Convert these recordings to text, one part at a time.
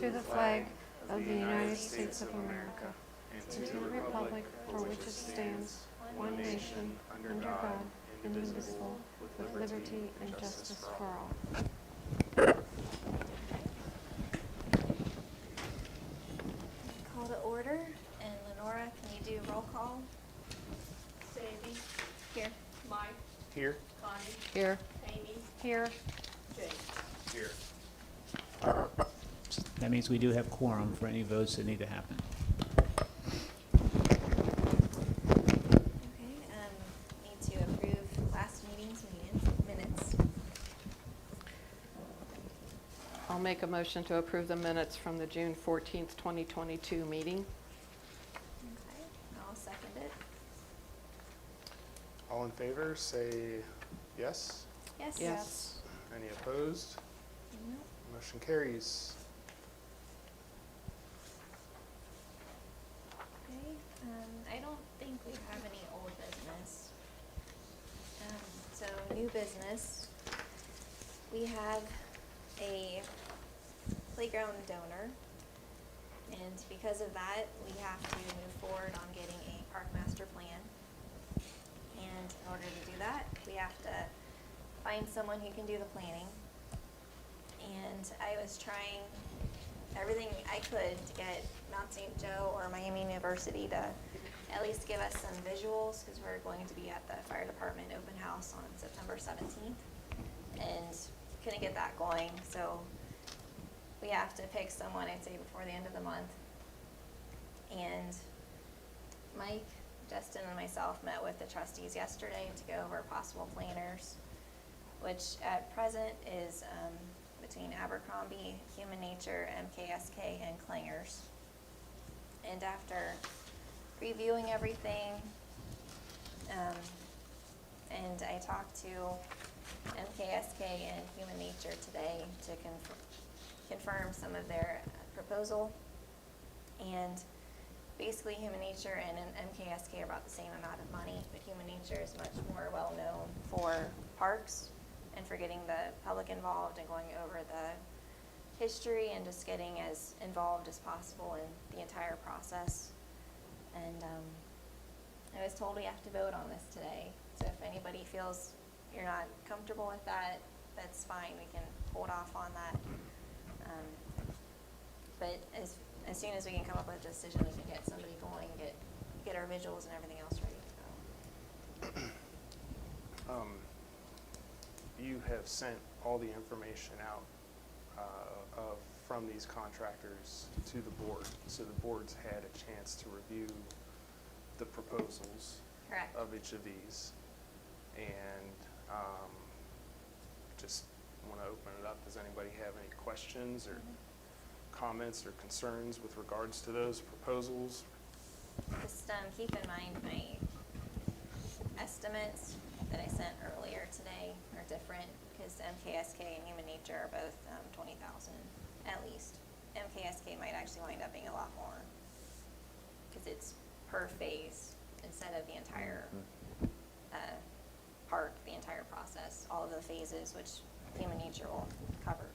to the flag of the United States of America, and to the republic for which it stands, one nation, under God, indivisible, with liberty and justice for all. Call to order, and Lenora, can you do roll call? Sandy, Here. Mike, Here. Connie, Here. Amy, Here. James. Here. That means we do have quorum for any votes that need to happen. Okay, need to approve last meeting's minutes. I'll make a motion to approve the minutes from the June 14th, 2022 meeting. Okay, I'll second it. All in favor, say yes. Yes? Yes. Any opposed? No. Motion carries. Okay, I don't think we have any old business. So new business, we have a playground donor, and because of that, we have to move forward on getting a park master plan. And in order to do that, we have to find someone who can do the planning. And I was trying everything I could to get Mount St. Joe or Miami University to at least give us some visuals, because we're going to be at the fire department open house on September 17th. And couldn't get that going, so we have to pick someone, I'd say, before the end of the month. And Mike, Justin, and myself met with the trustees yesterday to go over possible planners, which at present is between Abercrombie, Human Nature, MKSK, and Klingers. And after reviewing everything, and I talked to MKSK and Human Nature today to confirm some of their proposal. And basically Human Nature and MKSK are about the same amount of money, but Human Nature is much more well known for parks and for getting the public involved and going over the history and just getting as involved as possible in the entire process. And I was told we have to vote on this today, so if anybody feels you're not comfortable with that, that's fine, we can hold off on that. But as soon as we can come up with a decision, we can get somebody going, get our visuals and everything else ready to go. You have sent all the information out from these contractors to the board, so the board's had a chance to review the proposals. Correct. Of each of these, and just want to open it up. Does anybody have any questions or comments or concerns with regards to those proposals? Just keep in mind my estimates that I sent earlier today are different, because MKSK and Human Nature are both 20,000 at least. MKSK might actually wind up being a lot more, because it's per phase instead of the entire park, the entire process, all of the phases, which Human Nature will cover.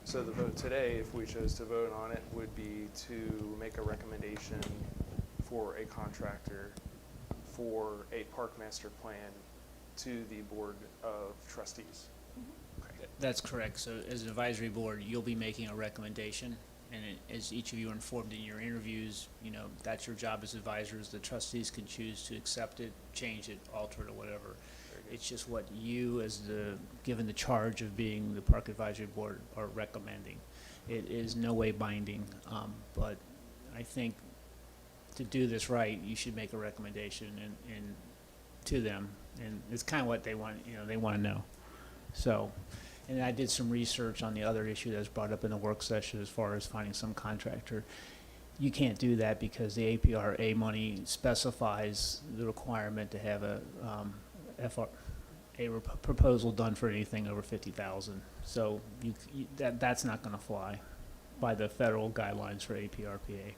So the vote today, if we chose to vote on it, would be to make a recommendation for a contractor for a park master plan to the Board of Trustees. Okay. That's correct. So as an advisory board, you'll be making a recommendation, and as each of you are informed in your interviews, that's your job as advisors. The trustees can choose to accept it, change it, alter it, or whatever. It's just what you, as given the charge of being the Park Advisory Board, are recommending. It is no way binding, but I think to do this right, you should make a recommendation and to them, and it's kind of what they want. They want to know. So, and I did some research on the other issue that was brought up in the work session as far as finding some contractor. You can't do that because the APRA money specifies the requirement to have a proposal done for anything over 50,000. So that's not going to fly by the federal guidelines for APRPA.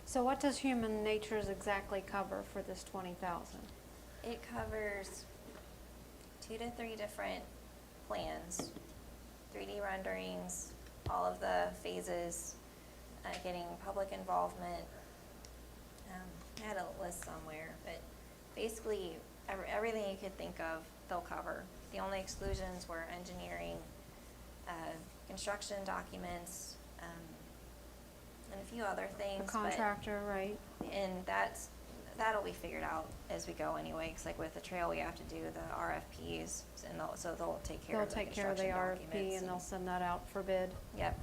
So what does Human Natures exactly cover for this 20,000? It covers 2 to 3 different plans, 3D renderings, all of the phases, getting public involvement. I had a list somewhere, but basically everything you could think of, they'll cover. The only exclusions were engineering, construction documents, and a few other The things. contractor, right? And that'll be figured out as we go anyway, 'cause like with the trail, we have to do the RFPs, and so they'll take care They'll of the take care of the construction RFP documents and they'll send that out for bid. Yep.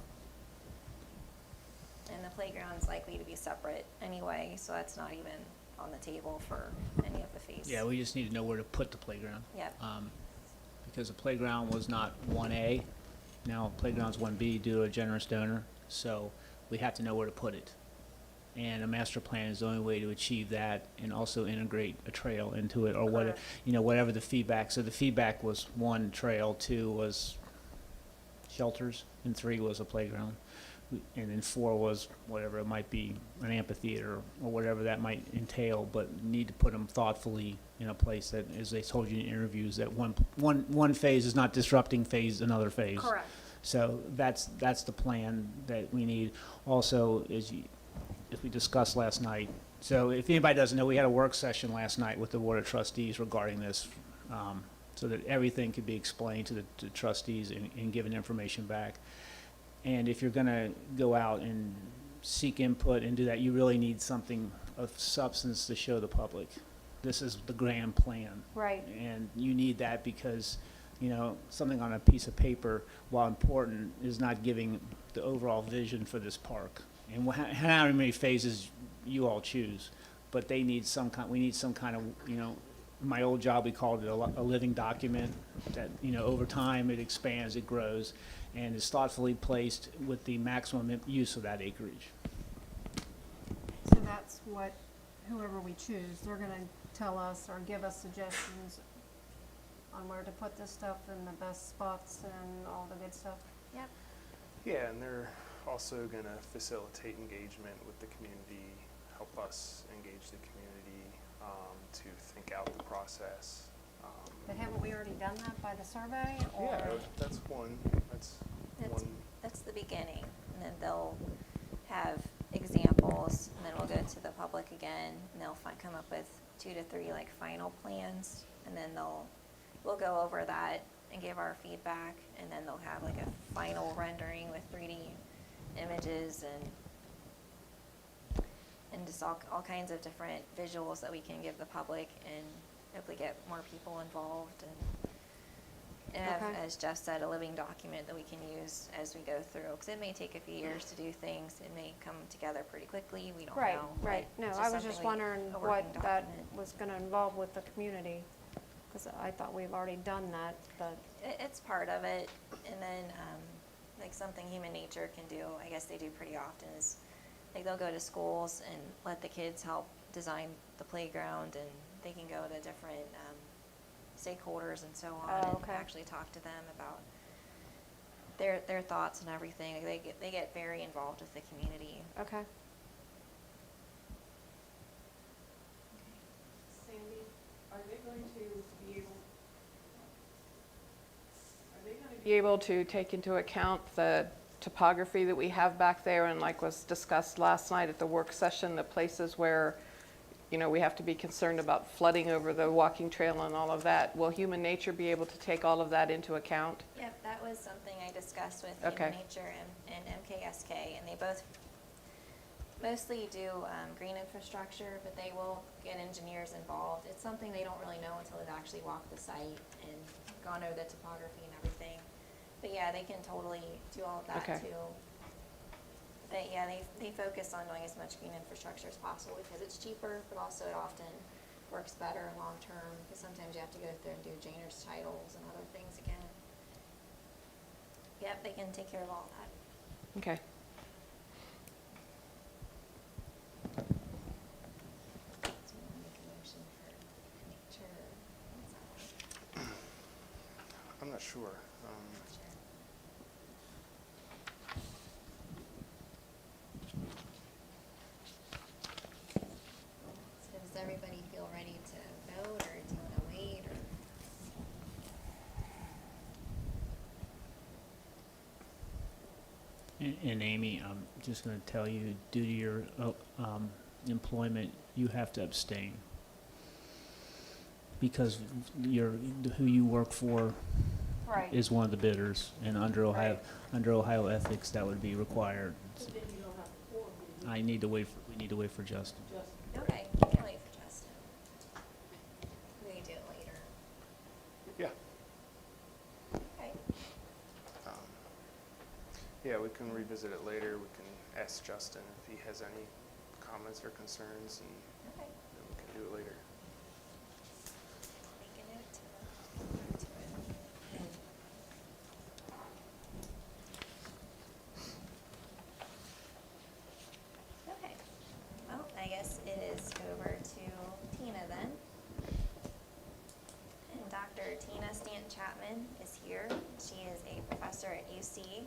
And the playground's likely to be separate anyway, so that's not even on the table for any of the phases. Yeah, we just need to know where to put the playground. Yep. Because the playground was not 1A, now playground's 1B due to a generous donor, so we have to know where to put it. And a master plan is the only way to achieve that, and also integrate a trail into it, or what, Correct. whatever the feedback. So the feedback was 1, trail, 2 was shelters, and 3 was a playground. And then 4 was whatever it might be, an amphitheater, or whatever that might entail, but need to put them thoughtfully in a place that, as they told you in interviews, that one phase is not disrupting another phase. Correct. So that's the plan that we need. Also, as we discussed last night, so if anybody doesn't know, we had a work session last night with the Board of Trustees regarding this, so that everything could be explained to the trustees and given information back. And if you're gonna go out and seek input and do that, you really need something of substance to show the public. This is the grand plan. Right. And you need that because, something on a piece of paper, while important, is not giving the overall vision for this park. And however many phases you all choose, but we need some kind of, in my old job, we called it a living document that, over time it expands, it grows, and is thoughtfully placed with the maximum use of that acreage. So that's what, whoever we choose, they're gonna tell us or give us suggestions on where to put this stuff in the best spots and all the good stuff. Yep. Yeah, and they're also going to facilitate engagement with the community, help us engage the community to think out the process. But haven't we already done that by the survey, or? Yeah, that's one. That's one. That's the beginning, and then they'll have examples, and then we'll go to the public again, and they'll come up with 2 to 3 like final plans, and then we'll go over that and give our feedback, and then they'll have like a final rendering with 3D images and just all kinds of different visuals that we can give the public and hopefully get more people involved and have, Okay. as Jeff said, a living document that we can use as we go through, because it may take a few years to do things. It may come together pretty quickly. We don't Right, know. right. but No, it's I was something just we- wondering a what working that document. was gonna involve with the community, because I thought we've already done that, but, It's part of it, and then like something Human Nature can do, I guess they do pretty often, is like they'll go to schools and let the kids help design the playground, and they can go to different stakeholders and so on, Oh, and okay. actually talk to them about their thoughts and everything. Like, they get very involved with the community. okay. Sandy, are they going to be able to take into account the topography that we have back there, and like was discussed last night at the work session, the places where, we have to be concerned about flooding over the walking trail and all of that? Will Human Nature be able to take all of that into account? Yep, that was something I discussed with Okay. Human Nature and MKSK, and they both mostly do green infrastructure, but they will get engineers involved. It's something they don't really know until they've actually walked the site and gone over the topography and everything. But yeah, they can totally do all of that Okay. too. But yeah, they focus on doing as much green infrastructure as possible because it's cheaper, but also it often works better long term, because sometimes you have to go through and do Janner's titles and other things again. Yep, they can take care of all that. Okay. So we want to make a motion for nature. What's that one? I'm not sure. Sure. So does everybody feel ready to vote, or do you want to wait, or? And Amy, I'm just going to tell you, due to your employment, you have to abstain. Because who you work for Right. is one of the bidders, and under Ohio ethics, that would be required. We need to wait for Justin. Okay, we can wait for Justin. We can do it later. Yeah. Okay. Yeah, we can revisit it later. We can ask Justin if he has any comments or concerns, and Okay. then we can do it later. Make a note to it. Okay. Well, I guess it is over to Tina then. And Dr. Tina Stanton-Chapman is here. She is a professor at UC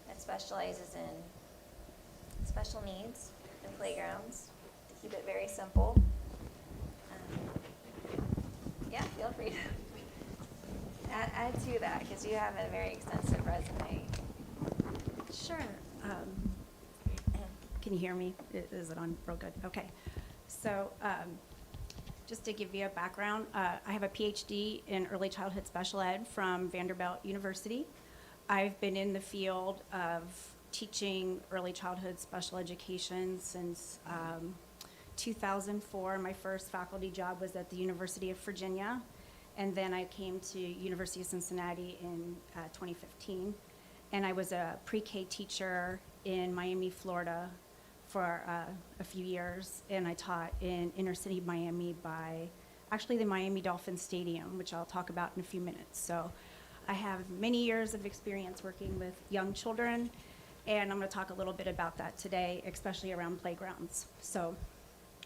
that specializes in special needs and playgrounds, to keep it very simple. Yeah, feel free to add to that, because you have a very extensive resume. Sure. Can you hear me? Is it on real good? Okay. So just to give you a background, I have a PhD in early childhood special ed from Vanderbilt University. I've been in the field of teaching early childhood special education since 2004. My first faculty job was at the University of Virginia, and then I came to University of Cincinnati in 2015. And I was a pre-K teacher in Miami, Florida for a few years, and I taught in inner city Miami by actually the Miami Dolphins Stadium, which I'll talk about in a few minutes. So I have many years of experience working with young children, and I'm going to talk a little bit about that today, especially around playgrounds. So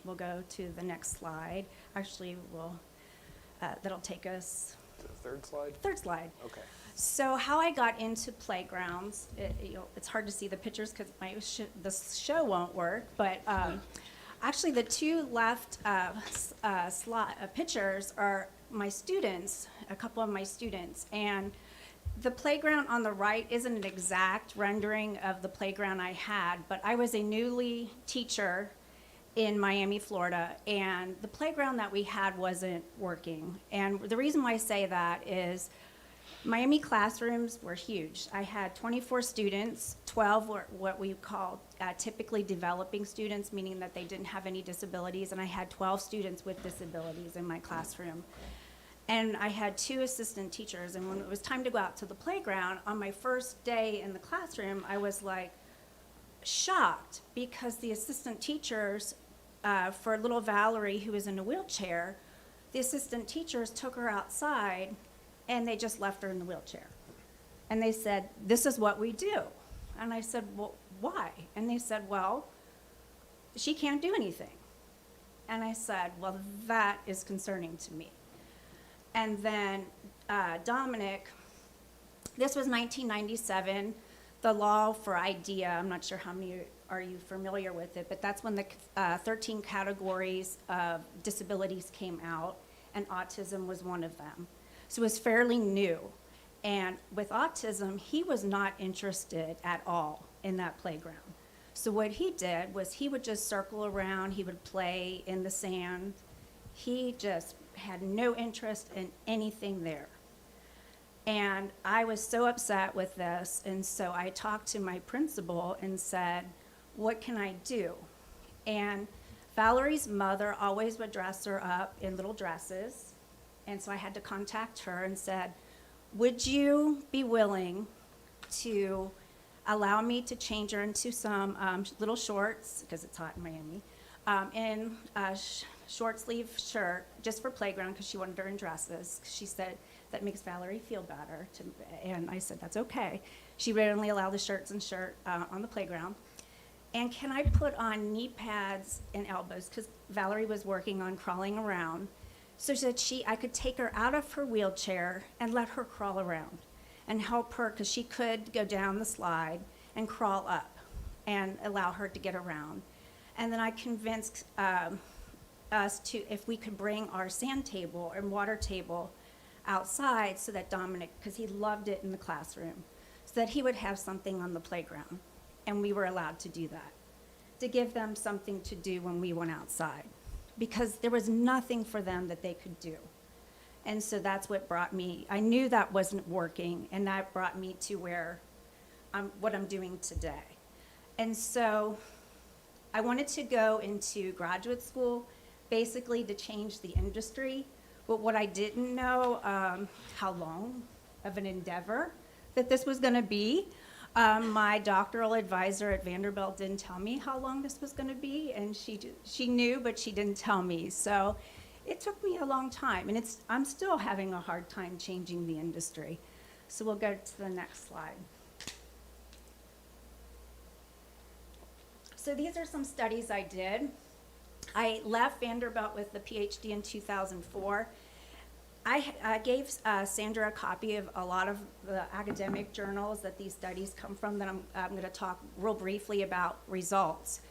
we'll go to the next slide. Actually, that'll take us The third slide? third slide. Okay. So how I got into playgrounds, it's hard to see the pictures because the show won't work, but actually the two left pictures are my students, a couple of my students, and the playground on the right isn't an exact rendering of the playground I had, but I was a newly teacher in Miami, Florida, and the playground that we had wasn't working. And the reason why I say that is Miami classrooms were huge. I had 24 students, 12 were what we call typically developing students, meaning that they didn't have any disabilities, and I had 12 students with disabilities in my classroom. And I had 2 assistant teachers, and when it was time to go out to the playground, on my first day in the classroom, I was like shocked because the assistant teachers, for little Valerie, who was in a wheelchair, the assistant teachers took her outside and they just left her in the wheelchair. And they said, "This is what we do." And I said, "Well, why?" And they said, "Well, she can't do anything." And I said, "Well, that is concerning to me." And then Dominic, this was 1997, the law for IDEA, I'm not sure how many are you familiar with it, but that's when the 13 categories of disabilities came out, and autism was one of them. So it was fairly new. And with autism, he was not interested at all in that playground. So what he did was he would just circle around, he would play in the sand. He just had no interest in anything there. And I was so upset with this, and so I talked to my principal and said, "What can I do?" And Valerie's mother always would dress her up in little dresses, and so I had to contact her and said, "Would you be willing to allow me to change her into some little shorts," because it's hot in Miami, and a short sleeve shirt just for playground, because she wanted her in dresses. She said that makes Valerie feel better, and I said that's okay. She would only allow the shirts and shirt on the playground. And can I put on knee pads and elbows, because Valerie was working on crawling around. So that I could take her out of her wheelchair and let her crawl around and help her, because she could go down the slide and crawl up and allow her to get around. And then I convinced us if we could bring our sand table and water table outside, so that Dominic, because he loved it in the classroom. so that he would have something on the playground. And we were allowed to do that, to give them something to do when we went outside, because there was nothing for them that they could do. And so that's what brought me, I knew that wasn't working, and that brought me to where what I'm doing today. And so I wanted to go into graduate school, basically to change the industry. But what I didn't know, how long of an endeavor that this was going to be. My doctoral advisor at Vanderbilt didn't tell me how long this was going to be, and she knew, but she didn't tell me. So it took me a long time, and I'm still having a hard time changing the industry. So we'll go to the next slide. So these are some studies I did. I left Vanderbilt with the PhD in 2004. I gave Sandra a copy of a lot of the academic journals that these studies come from that I'm going to talk real briefly about results.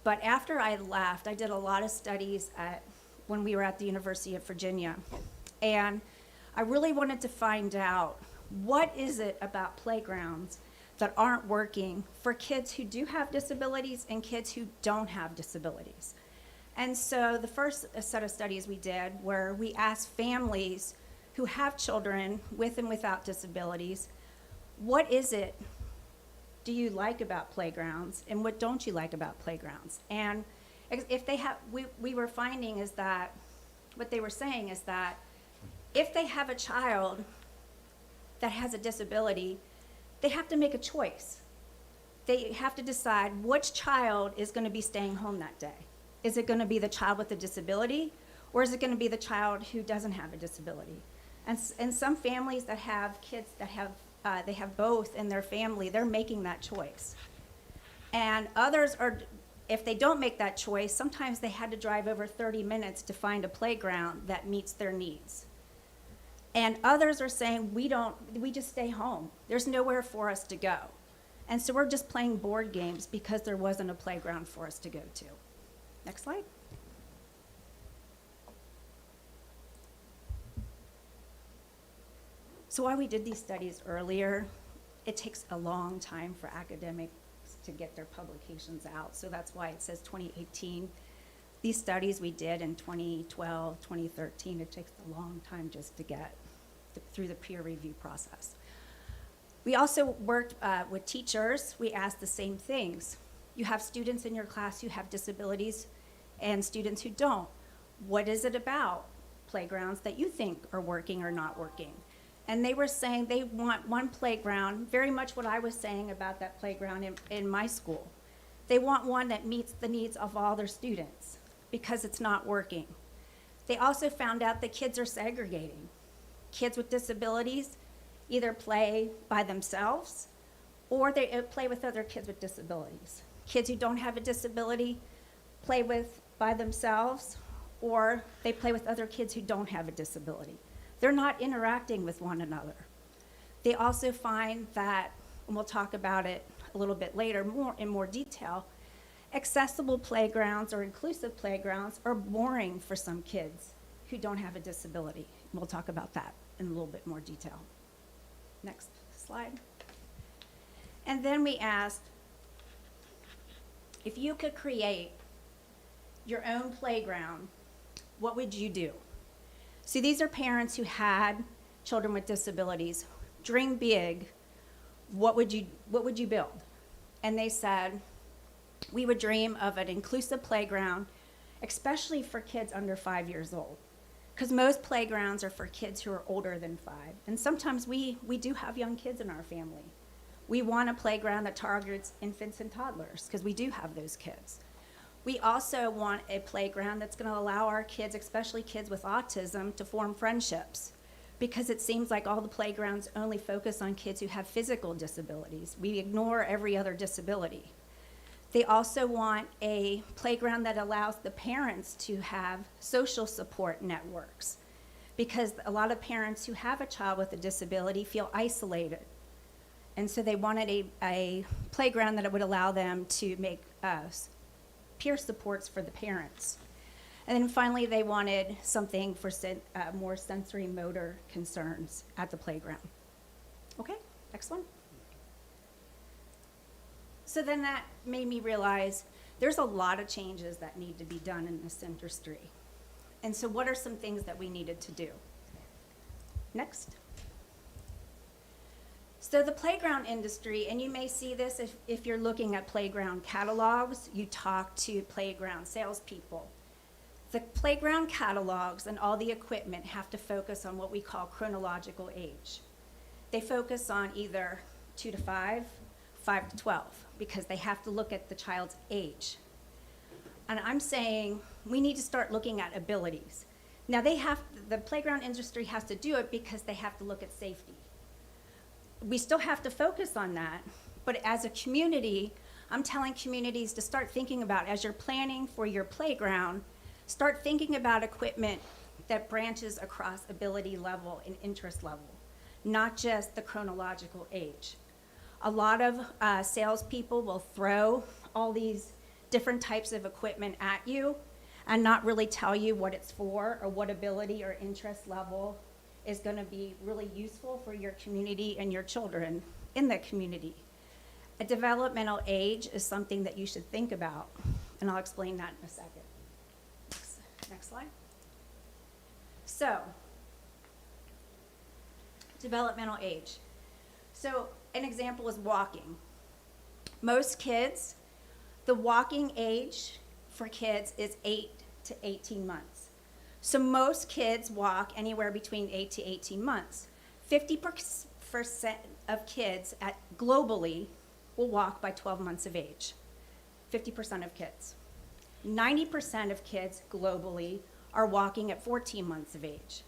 But after I left, I did a lot of studies when we were at the University of Virginia. And I really wanted to find out, what is it about playgrounds that aren't working for kids who do have disabilities and kids who don't have disabilities? And so the first set of studies we did were we asked families who have children with and without disabilities, what is it do you like about playgrounds and what don't you like about playgrounds? And if they have, we were finding is that, what they were saying is that if they have a child that has a disability, they have to make a choice. They have to decide which child is going to be staying home that day. Is it going to be the child with a disability, or is it going to be the child who doesn't have a disability? And some families that have kids that have, they have both in their family, they're making that choice. And others are, if they don't make that choice, sometimes they had to drive over 30 minutes to find a playground that meets their needs. And others are saying, we just stay home. There's nowhere for us to go. And so we're just playing board games because there wasn't a playground for us to go to. Next slide. So while we did these studies earlier, it takes a long time for academics to get their publications out. So that's why it says 2018. These studies we did in 2012, 2013, it takes a long time just to get through the peer review process. We also worked with teachers. We asked the same things. You have students in your class who have disabilities and students who don't. What is it about playgrounds that you think are working or not working? And they were saying they want one playground, very much what I was saying about that playground in my school. They want one that meets the needs of all their students because it's not working. They also found out that kids are segregating. Kids with disabilities either play by themselves or they play with other kids with disabilities. Kids who don't have a disability play by themselves, or they play with other kids who don't have a disability. They're not interacting with one another. They also find that, and we'll talk about it a little bit later in more detail, accessible playgrounds or inclusive playgrounds are boring for some kids who don't have a disability. And we'll talk about that in a little bit more detail. Next slide. And then we asked, if you could create your own playground, what would you do? So these are parents who had children with disabilities. Dream big. What would you build? And they said, we would dream of an inclusive playground, especially for kids under 5 years old. Because most playgrounds are for kids who are older than 5. And sometimes we do have young kids in our family. We want a playground that targets infants and toddlers, because we do have those kids. We also want a playground that's going to allow our kids, especially kids with autism, to form friendships, because it seems like all the playgrounds only focus on kids who have physical disabilities. We ignore every other disability. They also want a playground that allows the parents to have social support networks, because a lot of parents who have a child with a disability feel isolated. And so they wanted a playground that would allow them to make peer supports for the parents. And then finally, they wanted something for more sensory motor concerns at the playground. Okay, next one. So then that made me realize there's a lot of changes that need to be done in this industry. And so what are some things that we needed to do? Next. So the playground industry, and you may see this if you're looking at playground catalogs, you talk to playground salespeople. The playground catalogs and all the equipment have to focus on what we call chronological age. They focus on either 2 to 5, 5 to 12, because they have to look at the child's age. And I'm saying we need to start looking at abilities. Now the playground industry has to do it because they have to look at safety. We still have to focus on that, but as a community, I'm telling communities to start thinking about, as you're planning for your playground, start thinking about equipment that branches across ability level and interest level, not just the chronological age. A lot of salespeople will throw all these different types of equipment at you and not really tell you what it's for or what ability or interest level is going to be really useful for your community and your children in the community. A developmental age is something that you should think about, and I'll explain that in a second. Next slide. So, developmental age. So, an example is walking. Most kids, the walking age for kids is 8 to 18 months. So most kids walk anywhere between 8 to 18 months. 50% of kids globally will walk by 12 months of age. 50% of kids. 90% of kids globally are walking at 14 months of age.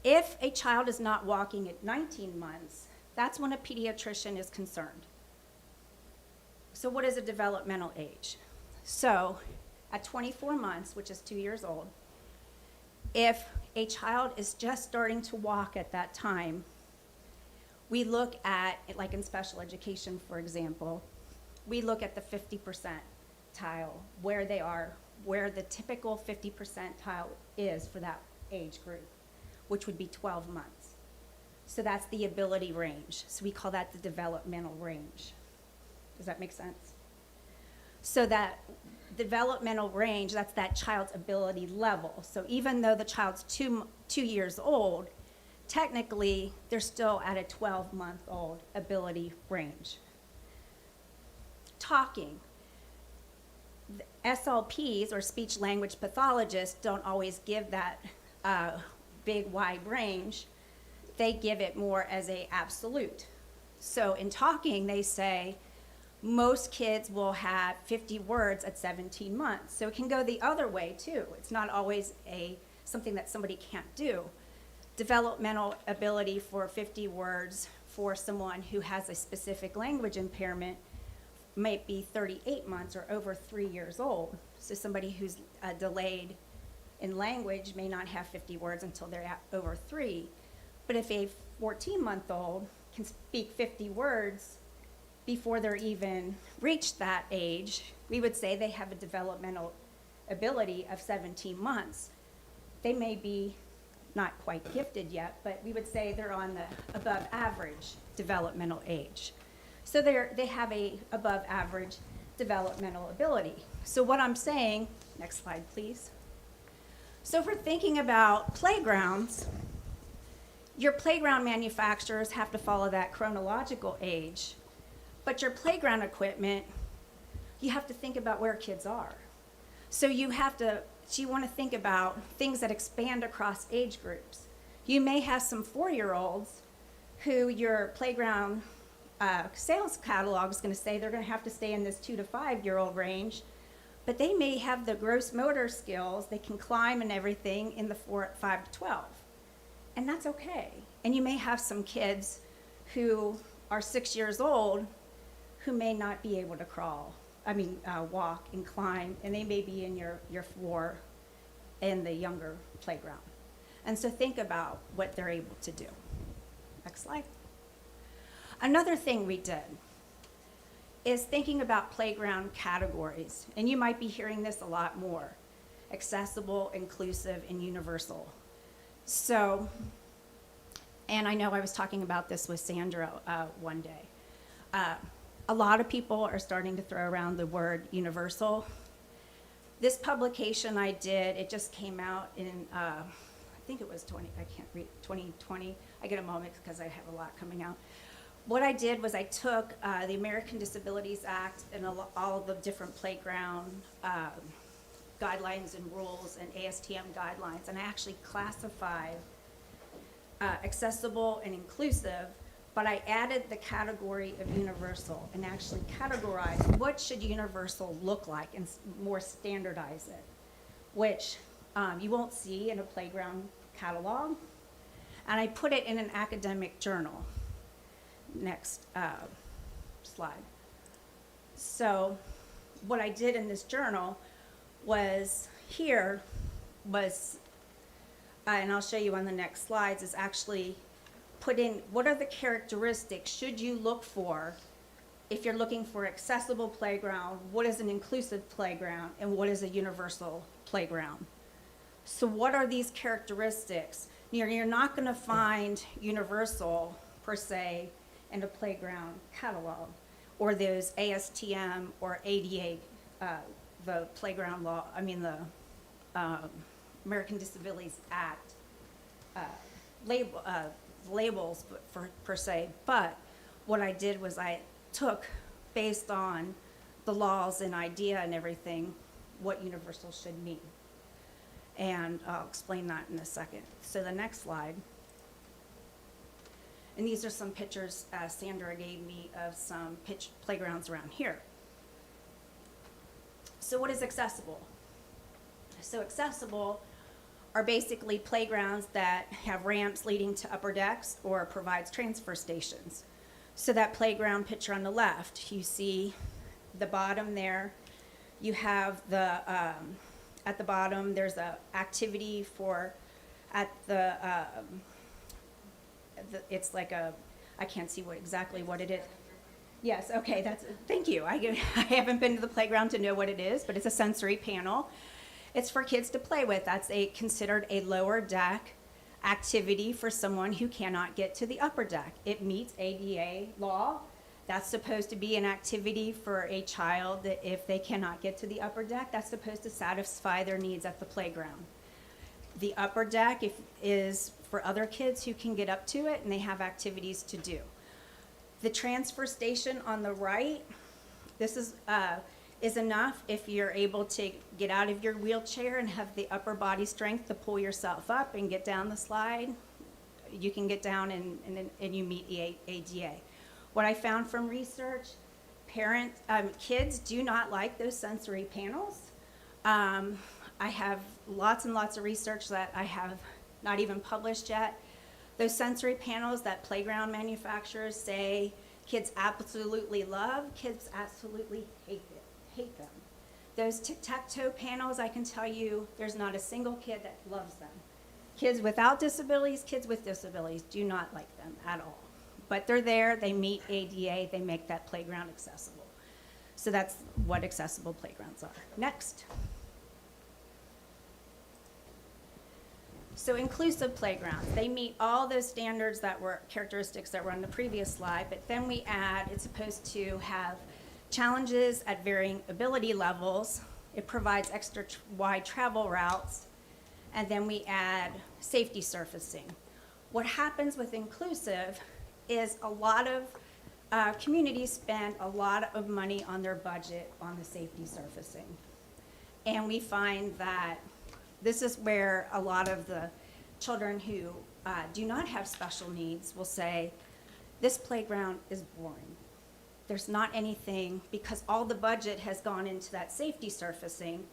If a child is not walking at 19 months, that's when a pediatrician is concerned. So what is a developmental age? So at 24 months, which is 2 years old, if a child is just starting to walk at that time, we look at, like in special education, for example, we look at the 50 percentile, where they are, where the typical 50 percentile is for that age group, which would be 12 months. So that's the ability range. So we call that the developmental range. Does that make sense? So that developmental range, that's that child's ability level. So even though the child's two years old, technically they're still at a 12-month-old ability range. Talking. The SLPs, or speech language pathologists, don't always give that big wide range. They give it more as a absolute. So in talking, they say most kids will have 50 words at 17 months. So it can go the other way too. It's not always something that somebody can't do. Developmental ability for 50 words for someone who has a specific language impairment might be 38 months or over 3 years old. So somebody who's delayed in language may not have 50 words until they're at over 3. But if a 14-month-old can speak 50 words before they're even reached that age, we would say they have a developmental ability of 17 months. They may be not quite gifted yet, but we would say they're on the above average developmental age. So they have a above average developmental ability. So what I'm saying, next slide please. So if we're thinking about playgrounds, your playground manufacturers have to follow that chronological age, but your playground equipment, you have to think about where kids are. So you want to think about things that expand across age groups. You may have some 4-year-olds who your playground sales catalog is going to say they're going to have to stay in this 2 to 5-year-old range, but they may have the gross motor skills, they can climb and everything in the 5 to 12. And that's okay. And you may have some kids who are 6 years old who may not be able to walk and climb, and they may be in your floor in the younger playground. And so think about what they're able to do. Next slide. Another thing we did is thinking about playground categories, and you might be hearing this a lot more: accessible, inclusive, and universal. So, and I know I was talking about this with Sandra one day. A lot of people are starting to throw around the word universal. This publication I did, it just came out in, I think it was 2020. I get a moment because I have a lot coming out. What I did was I took the American Disabilities Act and all of the different playground guidelines and rules and ASTM guidelines, and I actually classified accessible and inclusive, but I added the category of universal and actually categorized what should universal look like and more standardize it, which you won't see in a playground catalog. And I put it in an academic journal. Next slide. So what I did in this journal was and I'll show you on the next slides, is actually put in what are the characteristics should you look for if you're looking for accessible playground, what is an inclusive playground, and what is a universal playground. So what are these characteristics? You're not going to find universal per se in a playground catalog or those ASTM or ADA, the playground law, the American Disabilities Act labels per se. But what I did was I took, based on the laws and idea and everything, what universal should mean. And I'll explain that in a second. So the next slide. And these are some pictures Sandra gave me of some playgrounds around here. So what is accessible? So accessible are basically playgrounds that have ramps leading to upper decks or provides transfer stations. So that playground picture on the left, you see the bottom there. You have the, at the bottom, there's a activity for, at the, it's like a, I can't see exactly what it is. Yes, okay, thank you. I haven't been to the playground to know what it is, but it's a sensory panel. It's for kids to play with. That's considered a lower deck activity for someone who cannot get to the upper deck. It meets ADA law. That's supposed to be an activity for a child that if they cannot get to the upper deck, that's supposed to satisfy their needs at the playground. The upper deck is for other kids who can get up to it and they have activities to do. The transfer station on the right, this is enough if you're able to get out of your wheelchair and have the upper body strength to pull yourself up and get down the slide. You can get down and you meet the ADA. What I found from research, kids do not like those sensory panels. I have lots and lots of research that I have not even published yet. Those sensory panels that playground manufacturers say kids absolutely love, kids absolutely hate them. Those tic-tac-toe panels, I can tell you, there's not a single kid that loves them. Kids without disabilities, kids with disabilities do not like them at all. But they're there, they meet ADA, they make that playground accessible. So that's what accessible playgrounds are. Next. So inclusive playgrounds, they meet all those standards characteristics that were on the previous slide, but then we add, it's supposed to have challenges at varying ability levels. It provides extra wide travel routes, and then we add safety surfacing. What happens with inclusive is a lot of communities spend a lot of money on their budget on the safety surfacing. And we find that this is where a lot of the children who do not have special needs will say, this playground is boring. There's not anything, because all the budget has gone into that safety surfacing.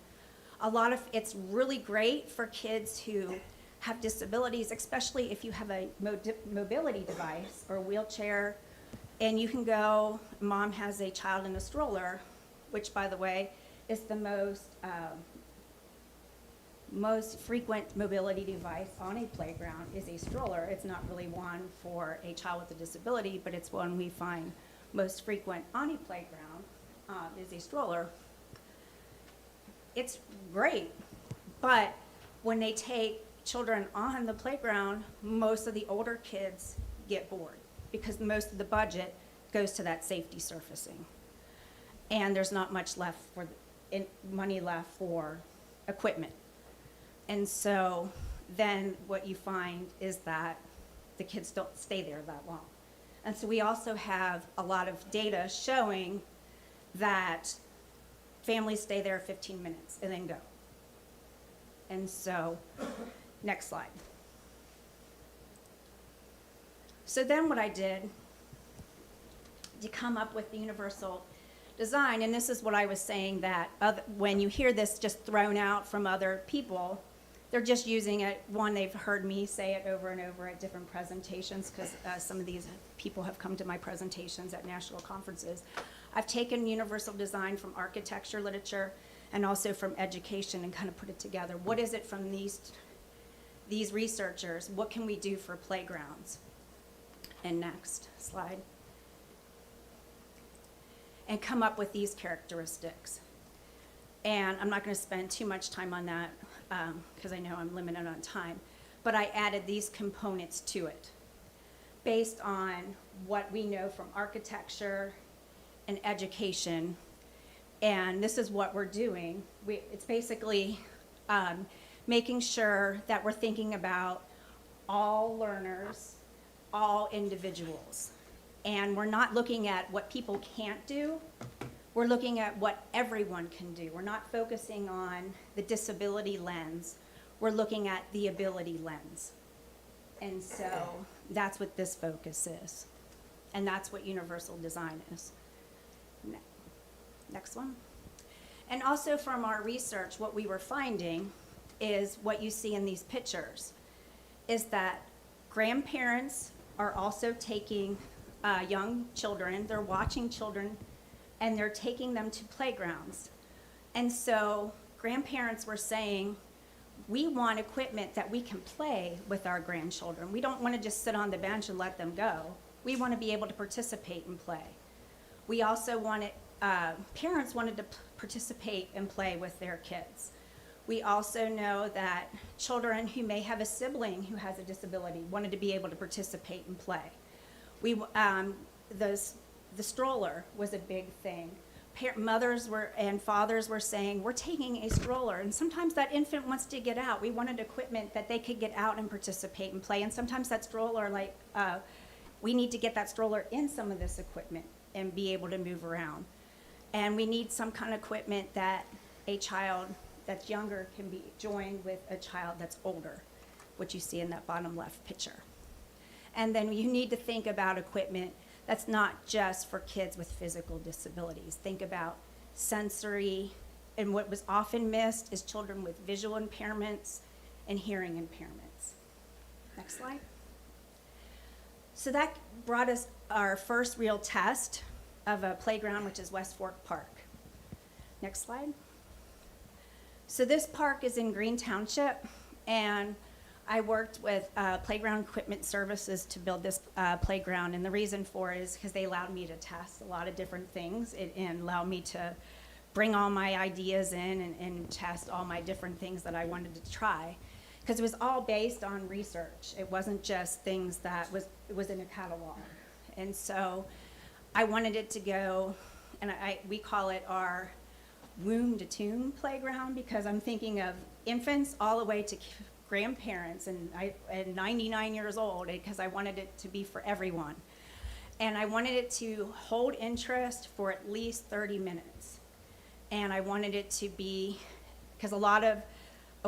It's really great for kids who have disabilities, especially if you have a mobility device or a wheelchair, and you can go, mom has a child in a stroller, which by the way, is the most frequent mobility device on a playground is a stroller. It's not really one for a child with a disability, but it's one we find most frequent on a playground is a stroller. It's great, but when they take children on the playground, most of the older kids get bored because most of the budget goes to that safety surfacing. And there's not much left for, money left for equipment. And so then what you find is that the kids don't stay there that long. And so we also have a lot of data showing that families stay there 15 minutes and then go. And so, next slide. So then what I did to come up with the universal design, and this is what I was saying, that when you hear this just thrown out from other people, they're just using it. One, they've heard me say it over and over at different presentations, because some of these people have come to my presentations at national conferences. I've taken universal design from architecture literature and also from education and kind of put it together. What is it from these researchers? What can we do for playgrounds? And next slide. And come up with these characteristics. And I'm not going to spend too much time on that because I know I'm limited on time. But I added these components to it based on what we know from architecture and education. And this is what we're doing. It's basically making sure that we're thinking about all learners, all individuals. And we're not looking at what people can't do. We're looking at what everyone can do. We're not focusing on the disability lens. We're looking at the ability lens. And so that's what this focus is. And that's what universal design is. Next one. And also from our research, what we were finding is what you see in these pictures, is that grandparents are also taking young children, they're watching children, and they're taking them to playgrounds. And so grandparents were saying, we want equipment that we can play with our grandchildren. We don't want to just sit on the bench and let them go. We want to be able to participate and play. We also wanted, parents wanted to participate and play with their kids. We also know that children who may have a sibling who has a disability wanted to be able to participate and play. The stroller was a big thing. Mothers and fathers were saying, we're taking a stroller, and sometimes that infant wants to get out. We wanted equipment that they could get out and participate and play, and sometimes that stroller, we need to get that stroller in some of this equipment and be able to move around. And we need some kind of equipment that a child that's younger can be joined with a child that's older, which you see in that bottom left picture. And then you need to think about equipment that's not just for kids with physical disabilities. Think about sensory, and what was often missed is children with visual impairments and hearing impairments. Next slide. So that brought us our first real test of a playground, which is West Fork Park. Next slide. So this park is in Green Township, and I worked with Playground Equipment Services to build this playground, and the reason for it is because they allowed me to test a lot of different things and allowed me to bring all my ideas in and test all my different things that I wanted to try, because it was all based on research. It wasn't just things that it was in a catalog. And so I wanted it to go, and we call it our womb to tomb playground, because I'm thinking of infants all the way to grandparents and 99 years old, because I wanted it to be for everyone. And I wanted it to hold interest for at least 30 minutes. And I wanted it to be, because a lot of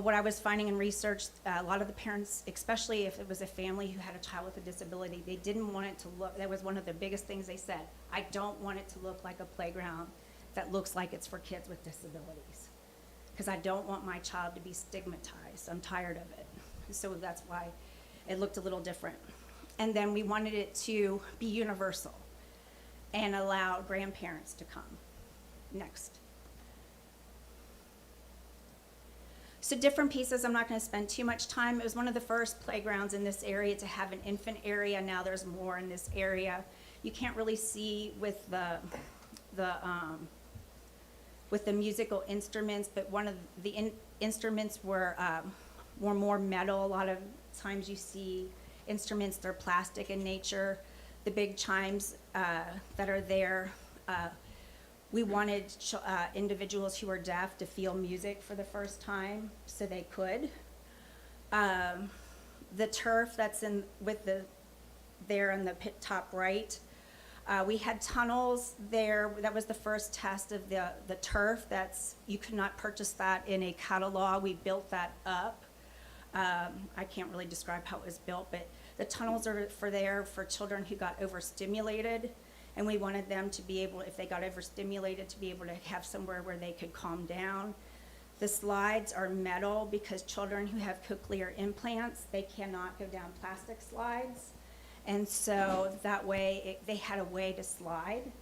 what I was finding in research, a lot of the parents, especially if it was a family who had a child with a disability, they didn't want it to look, that was one of the biggest things they said, I don't want it to look like a playground that looks like it's for kids with disabilities, because I don't want my child to be stigmatized. I'm tired of it. So that's why it looked a little different. And then we wanted it to be universal and allow grandparents to come. Next. So different pieces, I'm not going to spend too much time. It was one of the first playgrounds in this area to have an infant area. Now there's more in this area. You can't really see with the musical instruments, but one of the instruments were more metal. A lot of times you see instruments, they're plastic in nature. the big chimes that are there. We wanted individuals who were deaf to feel music for the first time, so they could. The turf that's in with there on the top right. We had tunnels there. That was the first test of the turf. You could not purchase that in a catalog. We built that up. I can't really describe how it was built, but the tunnels are for children who got overstimulated, and we wanted them to be able, if they got overstimulated, to be able to have somewhere where they could calm down. The slides are metal because children who have cochlear implants, they cannot go down plastic slides. And so that way, they had a way to slide,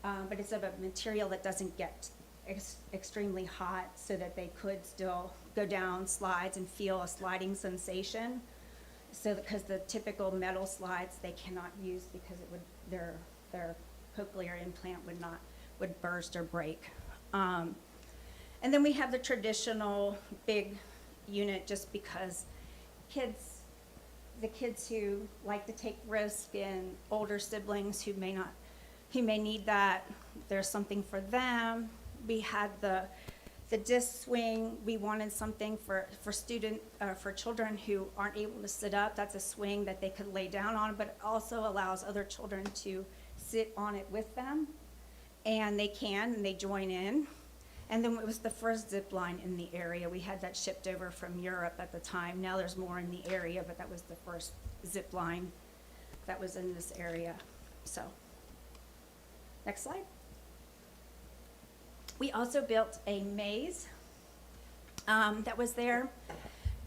but it's of a material that doesn't get extremely hot, so that they could still go down slides and feel a sliding sensation. So because the typical metal slides they cannot use because their cochlear implant would burst or break. And then we have the traditional big unit, just because the kids who like to take risks and older siblings who may need that, there's something for them. We had the disc swing. We wanted something for children who aren't able to sit up. That's a swing that they could lay down on, but it also allows other children to sit on it with them, and they join in. And then it was the first zip line in the area. We had that shipped over from Europe at the time. Now there's more in the area, but that was the first zip line that was in this area. So, next slide. We also built a maze that was there,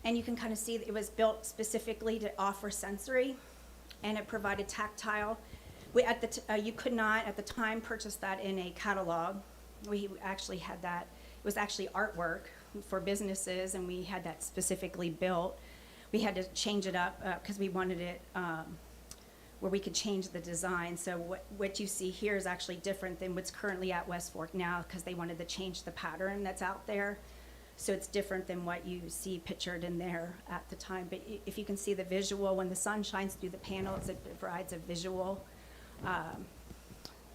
and you can kind of see that it was built specifically to offer sensory, and it provided tactile. You could not at the time purchase that in a catalog. We actually had that. It was actually artwork for businesses, and we had that specifically built. We had to change it up because we wanted it where we could change the design. So what you see here is actually different than what's currently at West Fork now, because they wanted to change the pattern that's out there. So it's different than what you see pictured in there at the time. But if you can see the visual, when the sun shines through the panels, it provides a visual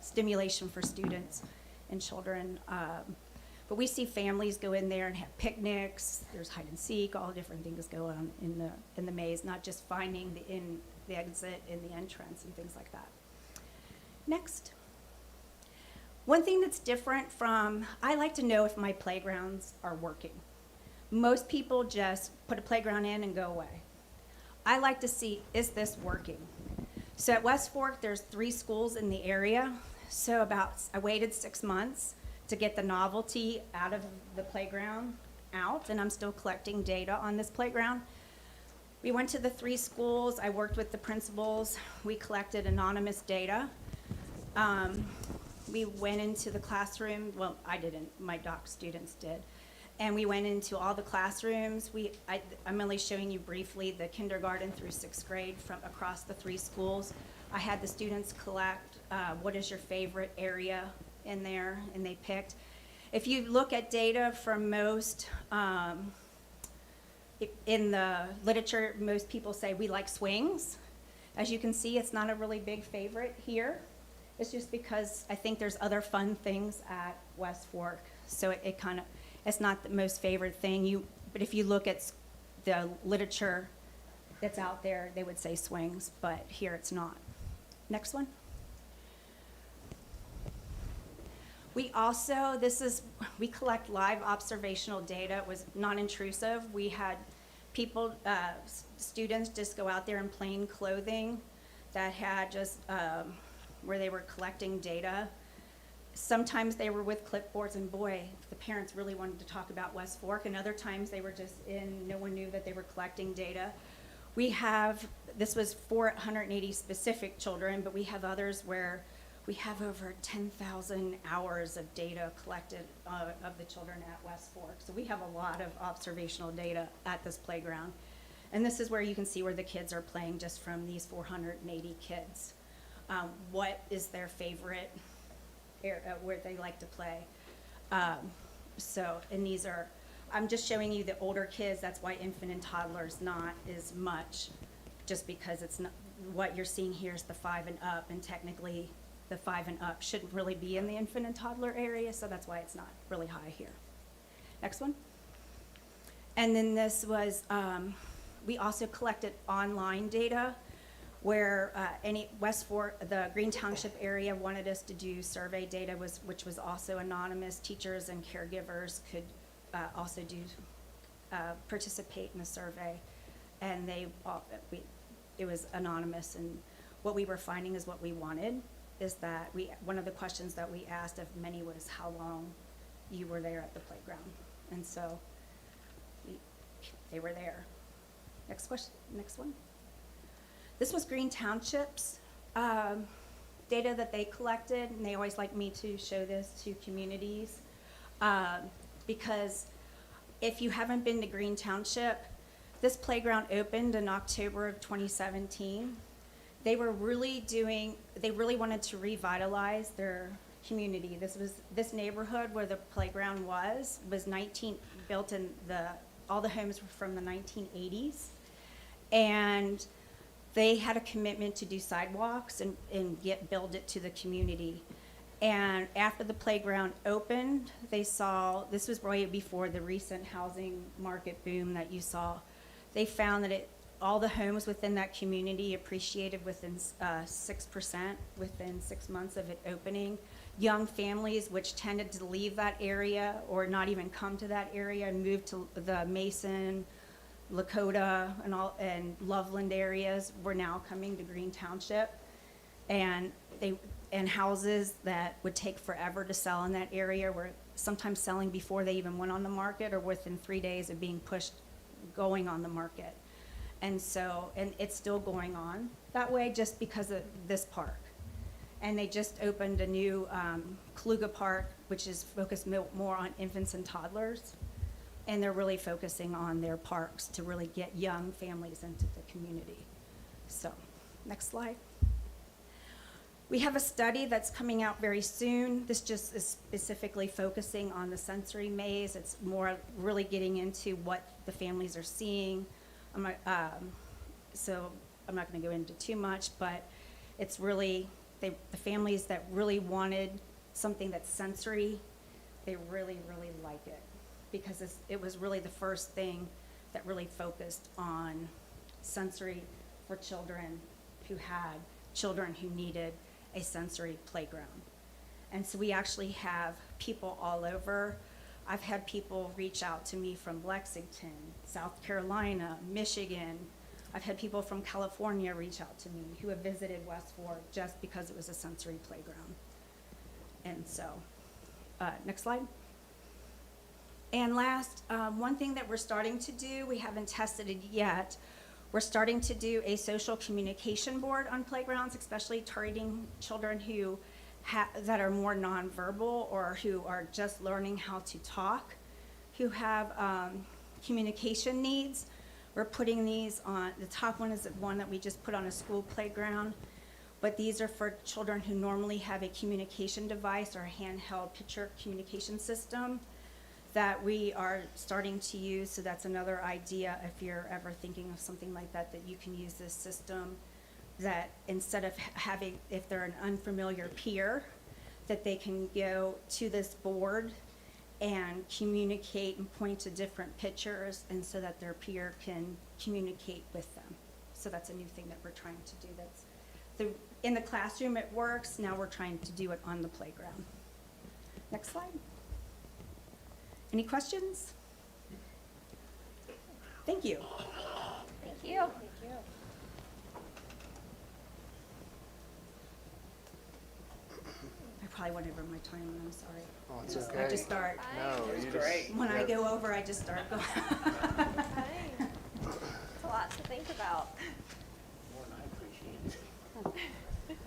stimulation for students and children. But we see families go in there and have picnics. There's hide and seek, all different things go on in the maze, not just finding the exit and the entrance and things like that. Next. One thing that's different I like to know if my playgrounds are working. Most people just put a playground in and go away. I like to see, is this working? So at West Fork, there's 3 schools in the area. So I waited 6 months to get the novelty out of the playground out, and I'm still collecting data on this playground. We went to the 3 schools. I worked with the principals. We collected anonymous data. We went into the classroom. Well, I didn't. My doc students did. And we went into all the classrooms. I'm only showing you briefly the kindergarten through 6th grade from across the 3 schools. I had the students collect what is your favorite area in there, and they picked. If you look at data from most, in the literature, most people say we like swings. As you can see, it's not a really big favorite here. It's just because I think there's other fun things at West Fork, so it's not the most favorite thing. But if you look at the literature that's out there, they would say swings, but here it's not. Next one. We collect live observational data. It was non-intrusive. We had students just go out there in plain clothing that had just, where they were collecting data. Sometimes they were with clipboards, and boy, the parents really wanted to talk about West Fork, and other times they were just no one knew that they were collecting data. This was 480 specific children, but we have others where we have over 10,000 hours of data collected of the children at West Fork. So we have a lot of observational data at this playground. And this is where you can see where the kids are playing just from these 480 kids. What is their favorite area where they like to play? And these are, I'm just showing you the older kids. That's why infant and toddlers not as much, just because what you're seeing here is the 5 and up, and technically the 5 and up shouldn't really be in the infant and toddler area, so that's why it's not really high here. Next one. And then this was, we also collected online data where West Fork, the Green Township area wanted us to do survey data, which was also anonymous. Teachers and caregivers could also participate in the survey, and it was anonymous. And what we were finding is what we wanted is that one of the questions that we asked of many was how long you were there at the playground, and so they were there. Next question. Next one. This was Green Townships data that they collected, and they always like me to show this to communities because if you haven't been to Green Township, this playground opened in October of 2017. They really wanted to revitalize their community. This neighborhood where the playground was built in all the homes were from the 1980s, and they had a commitment to do sidewalks and build it to the community. And after the playground opened, this was way before the recent housing market boom that you saw. They found that all the homes within that community appreciated within 6% within 6 months of it opening. Young families, which tended to leave that area or not even come to that area and move to the Mason, Lakota, and Loveland areas, were now coming to Green Township, and houses that would take forever to sell in that area were sometimes selling before they even went on the market or within 3 days of being going on the market. And it's still going on that way just because of this park. And they just opened a new Kaluga Park, which is focused more on infants and toddlers. And they're really focusing on their parks to really get young families into the community. So, next slide. We have a study that's coming out very soon. This just is specifically focusing on the sensory maze. It's more really getting into what the families are seeing. So I'm not going to go into too much, but it's really the families that really wanted something that's sensory, they really, really like it. Because it was really the first thing that really focused on sensory for children who needed a sensory playground. And so we actually have people all over. I've had people reach out to me from Lexington, South Carolina, Michigan. I've had people from California reach out to me who have visited West Fork just because it was a sensory playground. And so, next slide. And last, one thing that we're starting to do, we haven't tested it yet, we're starting to do a social communication board on playgrounds, especially targeting children that are more nonverbal or who are just learning how to talk, who have communication needs. We're putting these on, the top one is the one that we just put on a school playground, but these are for children who normally have a communication device or a handheld picture communication system that we are starting to use. So that's another idea if you're ever thinking of something like that, that you can use this system, that instead of if they're an unfamiliar peer, that they can go to this board and communicate and point to different pictures, and so that their peer can communicate with them. So that's a new thing that we're trying to do. In the classroom it works, now we're trying to do it on the playground. Next slide. Any questions? Thank you. Thank you. I probably went over my time, and I'm sorry. Oh, it's okay. I just start, No, you just. when I go over, I just start going. It's a lot to think about. More than I appreciate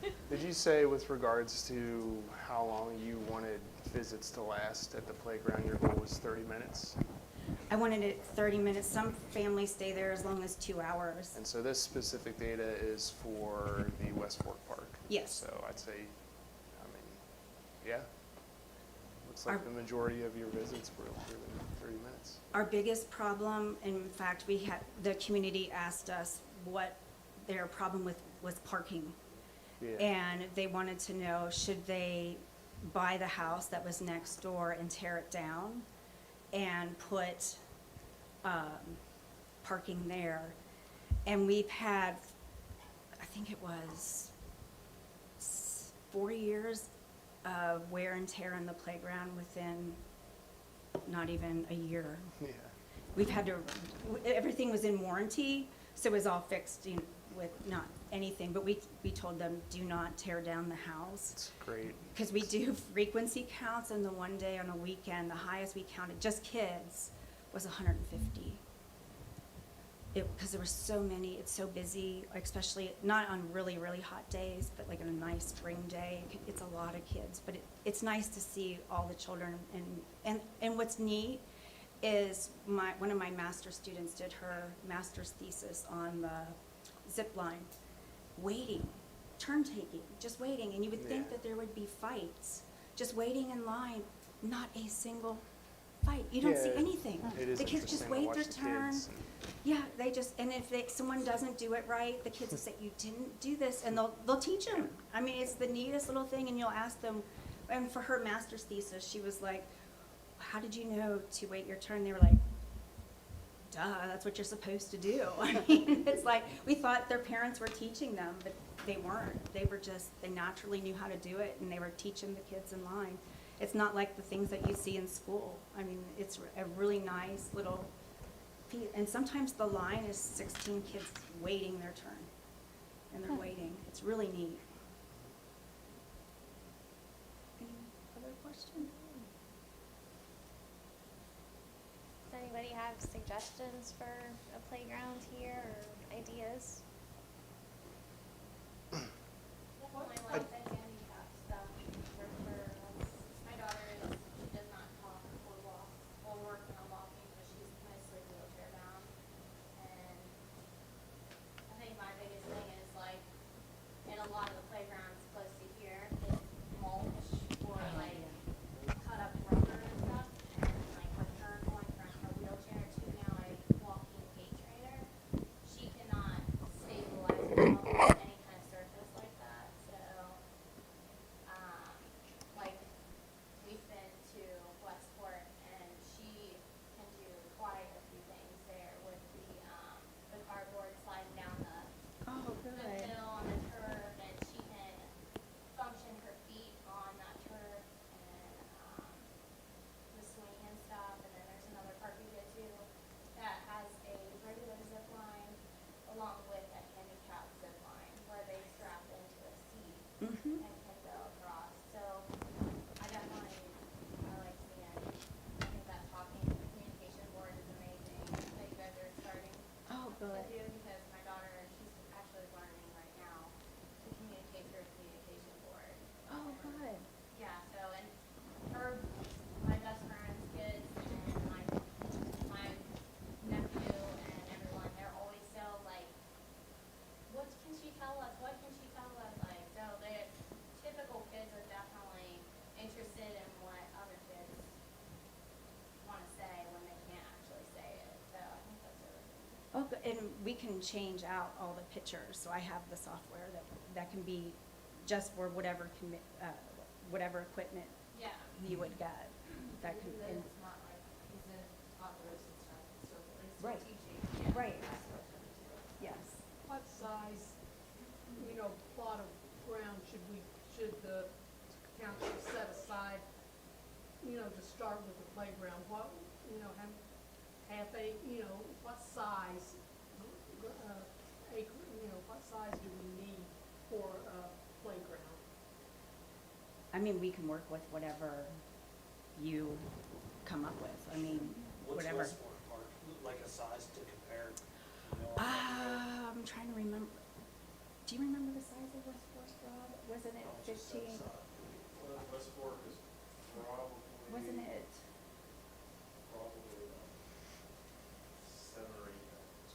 it. Did you say with regards to how long you wanted visits to last at the playground, your goal was 30 minutes? I wanted it 30 minutes. Some families stay there as long as 2 hours. And so this specific data is for the West Fork Park? Yes. So I'd say, yeah. Looks like the majority of your visits were within 30 minutes. Our biggest problem, in fact, the community asked us what their problem with was parking. Yeah. And they wanted to know, should they buy the house that was next door and tear it down and put parking there? And we've had, I think it was 4 years of wear and tear in the playground within not even a year. Yeah. We've had to, everything was in warranty, so it was all fixed, you know, with not anything, but we told them, do not tear down the house. It's great. Because we do frequency counts, and the one day on a weekend, the highest we counted, just kids, was 150. Because there were so many, it's so busy, especially not on really, really hot days, but like on a nice spring day, it's a lot of kids. But it's nice to see all the children, and what's neat is one of my master's students did her master's thesis on the zip line, waiting, turn taking, just waiting, and you would think Yeah. that there would be fights, just waiting in line, not a single fight. You don't see Yeah, anything. It is The kids just interesting to wait watch their the turn. kids. Yeah, they just, and if someone doesn't do it right, the kids will say, you didn't do this, and they'll teach them. I mean, it's the neatest little thing, and you'll ask them, and for her master's thesis, she was like, how did you know to wait your turn? They were like, duh, that's what you're supposed to do. I mean, it's like, we thought their parents were teaching them, but they weren't. They were just, they naturally knew how to do it, and they were teaching the kids in line. It's not like the things that you see in school. I mean, it's a really nice little piece. And sometimes the line is 16 kids waiting their turn, and they're waiting. It's really neat. Any other questions? Does anybody have suggestions for a playground here or ideas? Definitely like the handicap stuff for sure. My daughter she does not talk or walk or working on walking, but she's mostly wheelchair bound. And I think my biggest thing is like in a lot of the playgrounds close to here, it's mulch or like cut up rubber and stuff. And like with her going from her wheelchair to now a walking gait trainer, she cannot stabilize herself on any kind of surface like that. So, like we've been to Westport and she can do quite a few things there with the cardboard sliding down Oh, the hill on the turf, and she can function her feet on that turf and the swing and stuff. And then there's another park we go to that has a regular zip line along with a handicap zip line where they strap into a seat Mm-hmm. and can go across. So I definitely, I like seeing, I think that talking communication board is amazing that you guys are starting Oh, to good. do, because my daughter, she's actually learning right now to communicate through a communication board. Oh, good. Yeah, so, and her, my best friend's kids and my nephew and everyone, they're always so like, what can she tell us? What can she tell us? Like, so the typical kids are definitely interested in what other kids want to say when they can't actually say it. So I think that's really good. Oh, and we can change out all the pictures, so I have the software that can be just for whatever whatever equipment Yeah. you would get. That can, and, It's not like he's in toddlers and stuff, so it's still Right. teaching. Right. aspect of it too. yes. What size, plot of ground should the township set aside, to start with the playground? What, half acre, what size, acre, what size do we need for a playground? I mean, we can work with whatever you come up with. I mean, whatever. What's Westport Park, like a size to compare? I'm trying to remember. Do you remember the size of Westport, Rob? Wasn't it 15? West Fork is probably. Wasn't it? Probably 7 or 8 acres.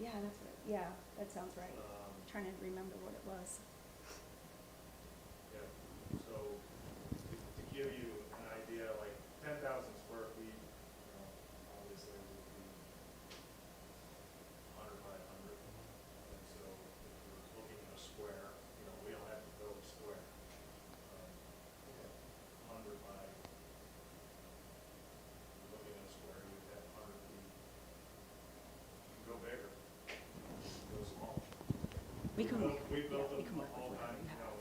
Yeah, that's right. Yeah, that sounds right. Um, Trying to remember what it was. Yeah, so to give you an idea, like 10,000 square feet, obviously would be 100 by 100. And so if you're looking We can, We built we them can work with all the whatever time, you you have.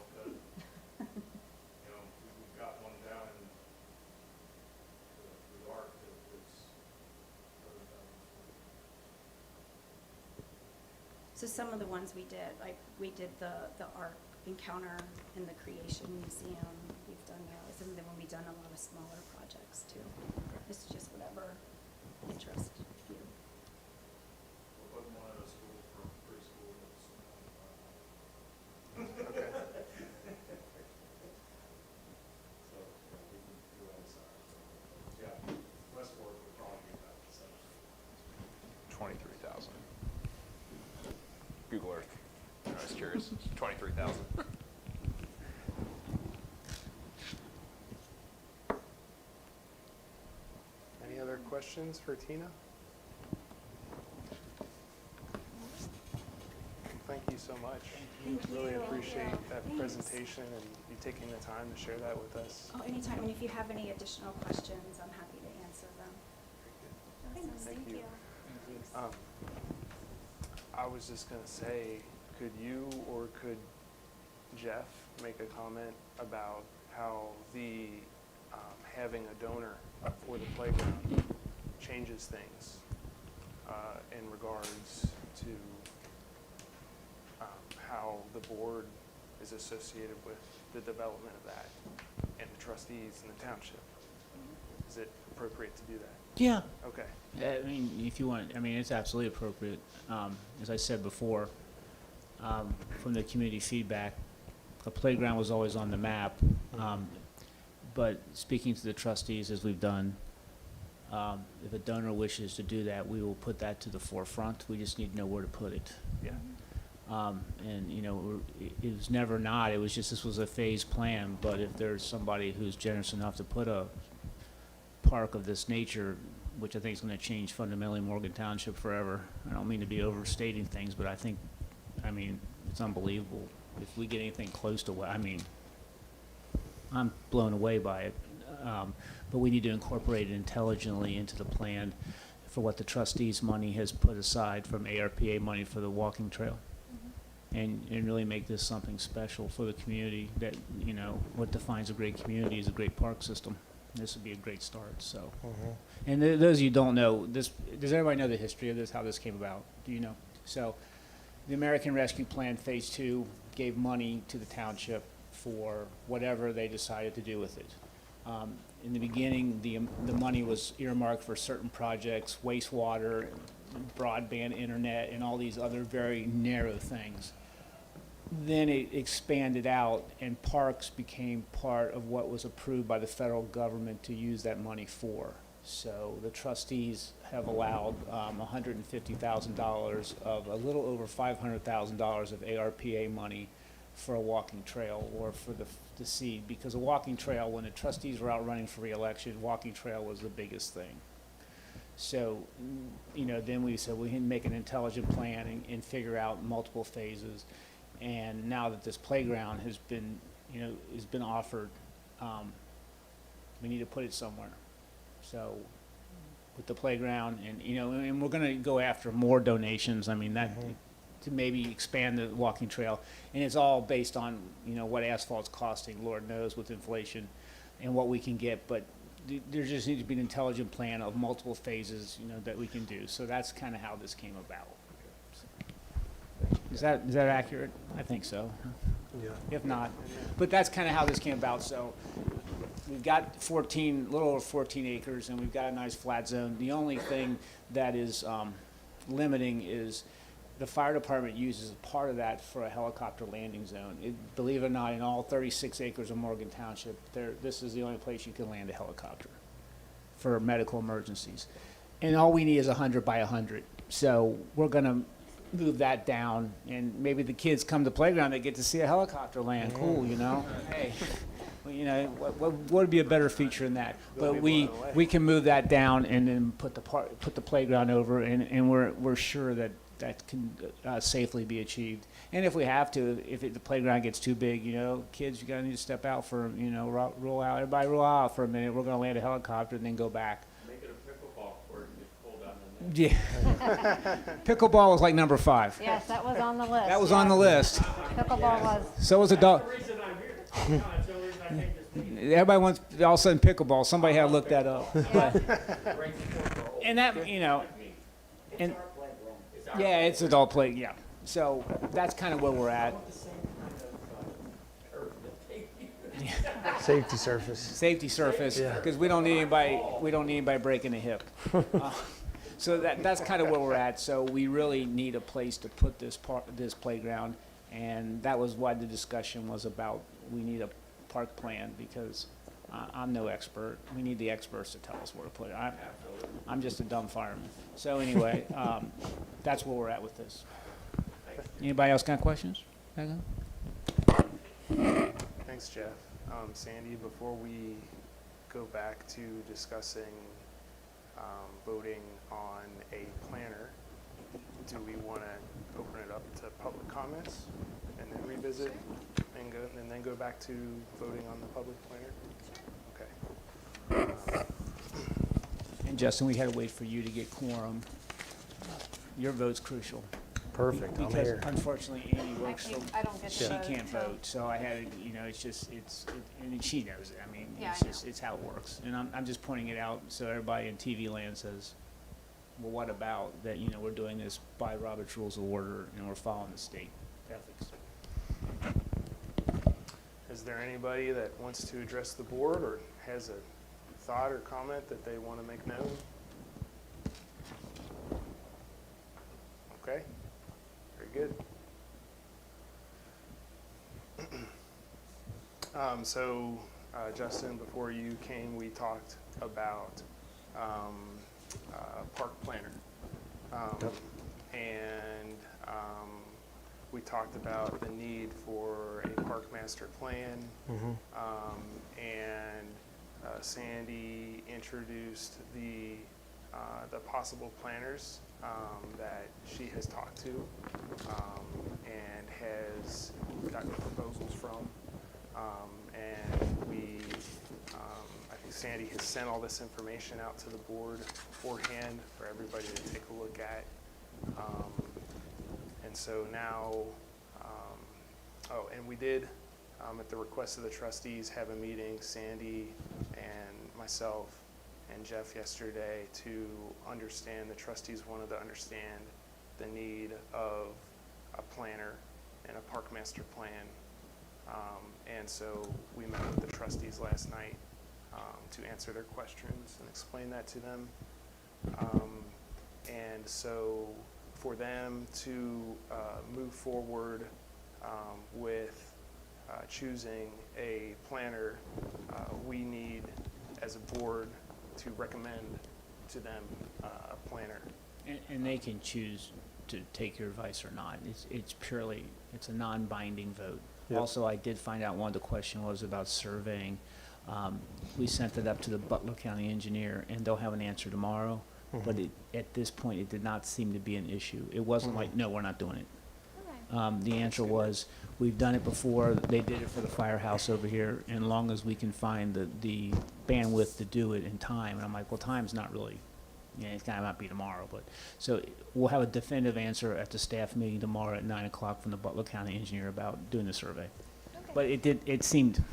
know, we've got one down in the arc that is. So some of the ones we did, like, we did the art encounter in the Creation Museum. We've done those, and then we've done a lot of smaller projects too. It's just whatever interests you. We're putting one at a school for preschool that's. Okay. So, we can do outside. Yeah, Westport would probably be about the same. 23,000. Google Earth. I was curious. 23,000. Any other questions for Tina? Thank you so much. Really appreciate that Thanks. presentation and you taking the time to share that with us. Oh, anytime, and if you have any additional questions, I'm happy to answer them. Awesome, Thank thank you. you. I was just gonna say, could you or could Jeff make a comment about how the having a donor for the playground changes things in regards to how the board is associated with the development of that and the trustees and the township? Is it appropriate to do that? Yeah. Okay. I mean, if you want, I mean, it's absolutely appropriate. As I said before, from the community feedback, the playground was always on the map. But speaking to the trustees, as we've done, if a donor wishes to do that, we will put that to the forefront. We just need to know where to put it. Yeah. And, you know, it was never not, it was just, this was a phased plan, but if there's somebody who's generous enough to put a park of this nature, which I think is gonna change fundamentally Morgan Township forever. I don't mean to be overstating things, but I mean, it's unbelievable. If we get anything close to what, I mean, I'm blown away by it. But we need to incorporate it intelligently into the plan for what the trustees' money has put aside from ARPA money for the walking trail. And really make this something special for the community that, you know, what defines a great community is a great park system. This would be a great start, so. And those of you who don't know, does everybody know the history of this, how this came about? Do you know? So, the American Rescue Plan Phase 2 gave money to the township for whatever they decided to do with it. In the beginning, the money was earmarked for certain projects, wastewater, broadband internet, and all these other very narrow things. Then it expanded out, and parks became part of what was approved by the federal government to use that money for. So the trustees have allowed $150,000 of a little over $500,000 of ARPA money for a walking trail or for the seed, because a walking trail, when the trustees were out running for re-election, walking trail was the biggest thing. So, you know, then we said we can make an intelligent plan and figure out multiple phases. And now that this playground has been, you know, has been offered, we need to put it somewhere. So, with the playground, and you know, and we're going to go after more donations. I mean, that to maybe expand the walking trail, and it's all based on, you know, what asphalt's costing. Lord knows with inflation, and what we can get, but there just needs to be an intelligent plan of multiple phases, you know, that we can do. So that's kind of how this came about. Is that accurate? I think so. Yeah. If not, but that's kind of how this came about. So we've got 14, little over 14 acres, and we've got a nice flat zone. The only thing that is limiting is the fire department uses a part of that for a helicopter landing zone. Believe it or not, in all 36 acres of Morgan Township, this is the only place you can land a helicopter for medical emergencies. And all we need is 100 by 100. So we're going to move that down, and maybe the kids come to the playground, they get to see a helicopter land. Cool, you know? Hey, well, you know, what would be a better feature than that? But we can move that down and then put the playground over, and we're sure that can safely be achieved. And if we have to, if the playground gets too big, you know, kids, you gotta need to step out for, you know, roll out. Everybody roll out for a minute. We're gonna land a helicopter and then go back. Make it a pickleball court and get pulled down Yeah. Pickleball was like number 5. Yes, that was on the list. That was on the list. Pickleball was. So was adult. That's the reason I'm here. That's the only reason I came this meeting. Everybody wants all of a sudden pickleball. Somebody had to look that up. And that, you know, and yeah, it's adult play. Yeah. So that's kind of where we're at. Safety surface. Safety surface, Yeah. because we don't need anybody breaking a hip. So that's kind of where we're at. So we really need a place to put this playground, and that was why the discussion was about. We need a park plan because I'm no expert. We need the experts to tell us where to put it. I'm just a dumb fireman. So anyway, that's where we're at with this. Anybody else got questions? Thanks, Jeff. Sandy, before we go back to discussing voting on a planner, do we want to open it up to public comments and then revisit and then go back to voting on the public planner? Okay. And Justin, we had to wait for you to get quorum. Your vote's crucial. Perfect. I'm Because here. unfortunately, Amy works for, I don't get to she vote. can't so- vote, so I had to, you know, it's just, and she knows it. I mean, Yeah, it's I know. just, it's how it works. And I'm just pointing it out so everybody in TV land says, well, what about that, you know, we're doing this by Robert's Rules of Order and we're following the state ethics. Is there anybody that wants to address the board or has a thought or comment that they want to make known? Okay, very good. Justin, before you came, we talked about park planner. And we talked about the need for a park master plan. And Sandy introduced the possible planners that she has talked to and has gotten proposals from. And I think Sandy has sent all this information out to the board beforehand for everybody to take a look at. And so now, and we did, at the request of the trustees, have a meeting, Sandy and myself and Jeff yesterday, to understand, the trustees wanted to understand the need of a planner and a park master plan. And so we met with the trustees last night to answer their questions and explain that to them. And so for them to move forward with choosing a planner, we need, as a board, to recommend to them a planner. And they can choose to take your advice or not. It's purely, it's a non-binding vote. Yep. Also, I did find out one of the question was about surveying. We sent it up to the Butler County engineer, and they'll have an answer tomorrow. But at this point, it did not seem to be an issue. It wasn't like, no, we're not doing it. The answer was, we've done it before. They did it for the firehouse over here, and as long as we can find the bandwidth to do it in time. And I'm like, well, time's not really, you know, it's gonna not be tomorrow. But so we'll have a definitive answer at the staff meeting tomorrow at 9 o'clock from the Butler County engineer about doing the survey. But it seemed,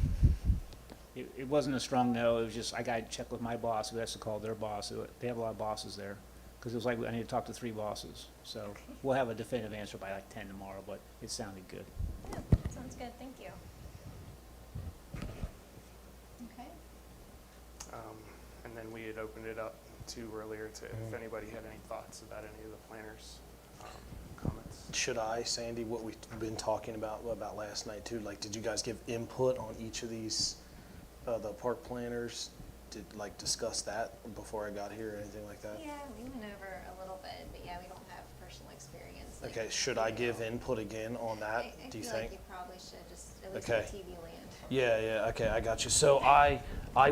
it wasn't a strong no. It was just, I gotta check with my boss, who has to call their boss. They have a lot of bosses there. Because it was like, I need to talk to 3 bosses. So we'll have a definitive answer by like 10 tomorrow, but it sounded good. Yeah, sounds good, thank you. Okay. And then we had opened it up to earlier to if anybody had any thoughts about any of the planners' comments. Should I, Sandy, what we've been talking about last night too, like, did you guys give input on each of these, the park planners? Did, like, discuss that before I got here or anything like that? Yeah, we went over a little bit, but yeah, we don't have personal experience. Like, Okay, should I give input again on that, I do you feel think? like you probably should, just at least Okay. in TV land. Yeah, okay, I got you. So I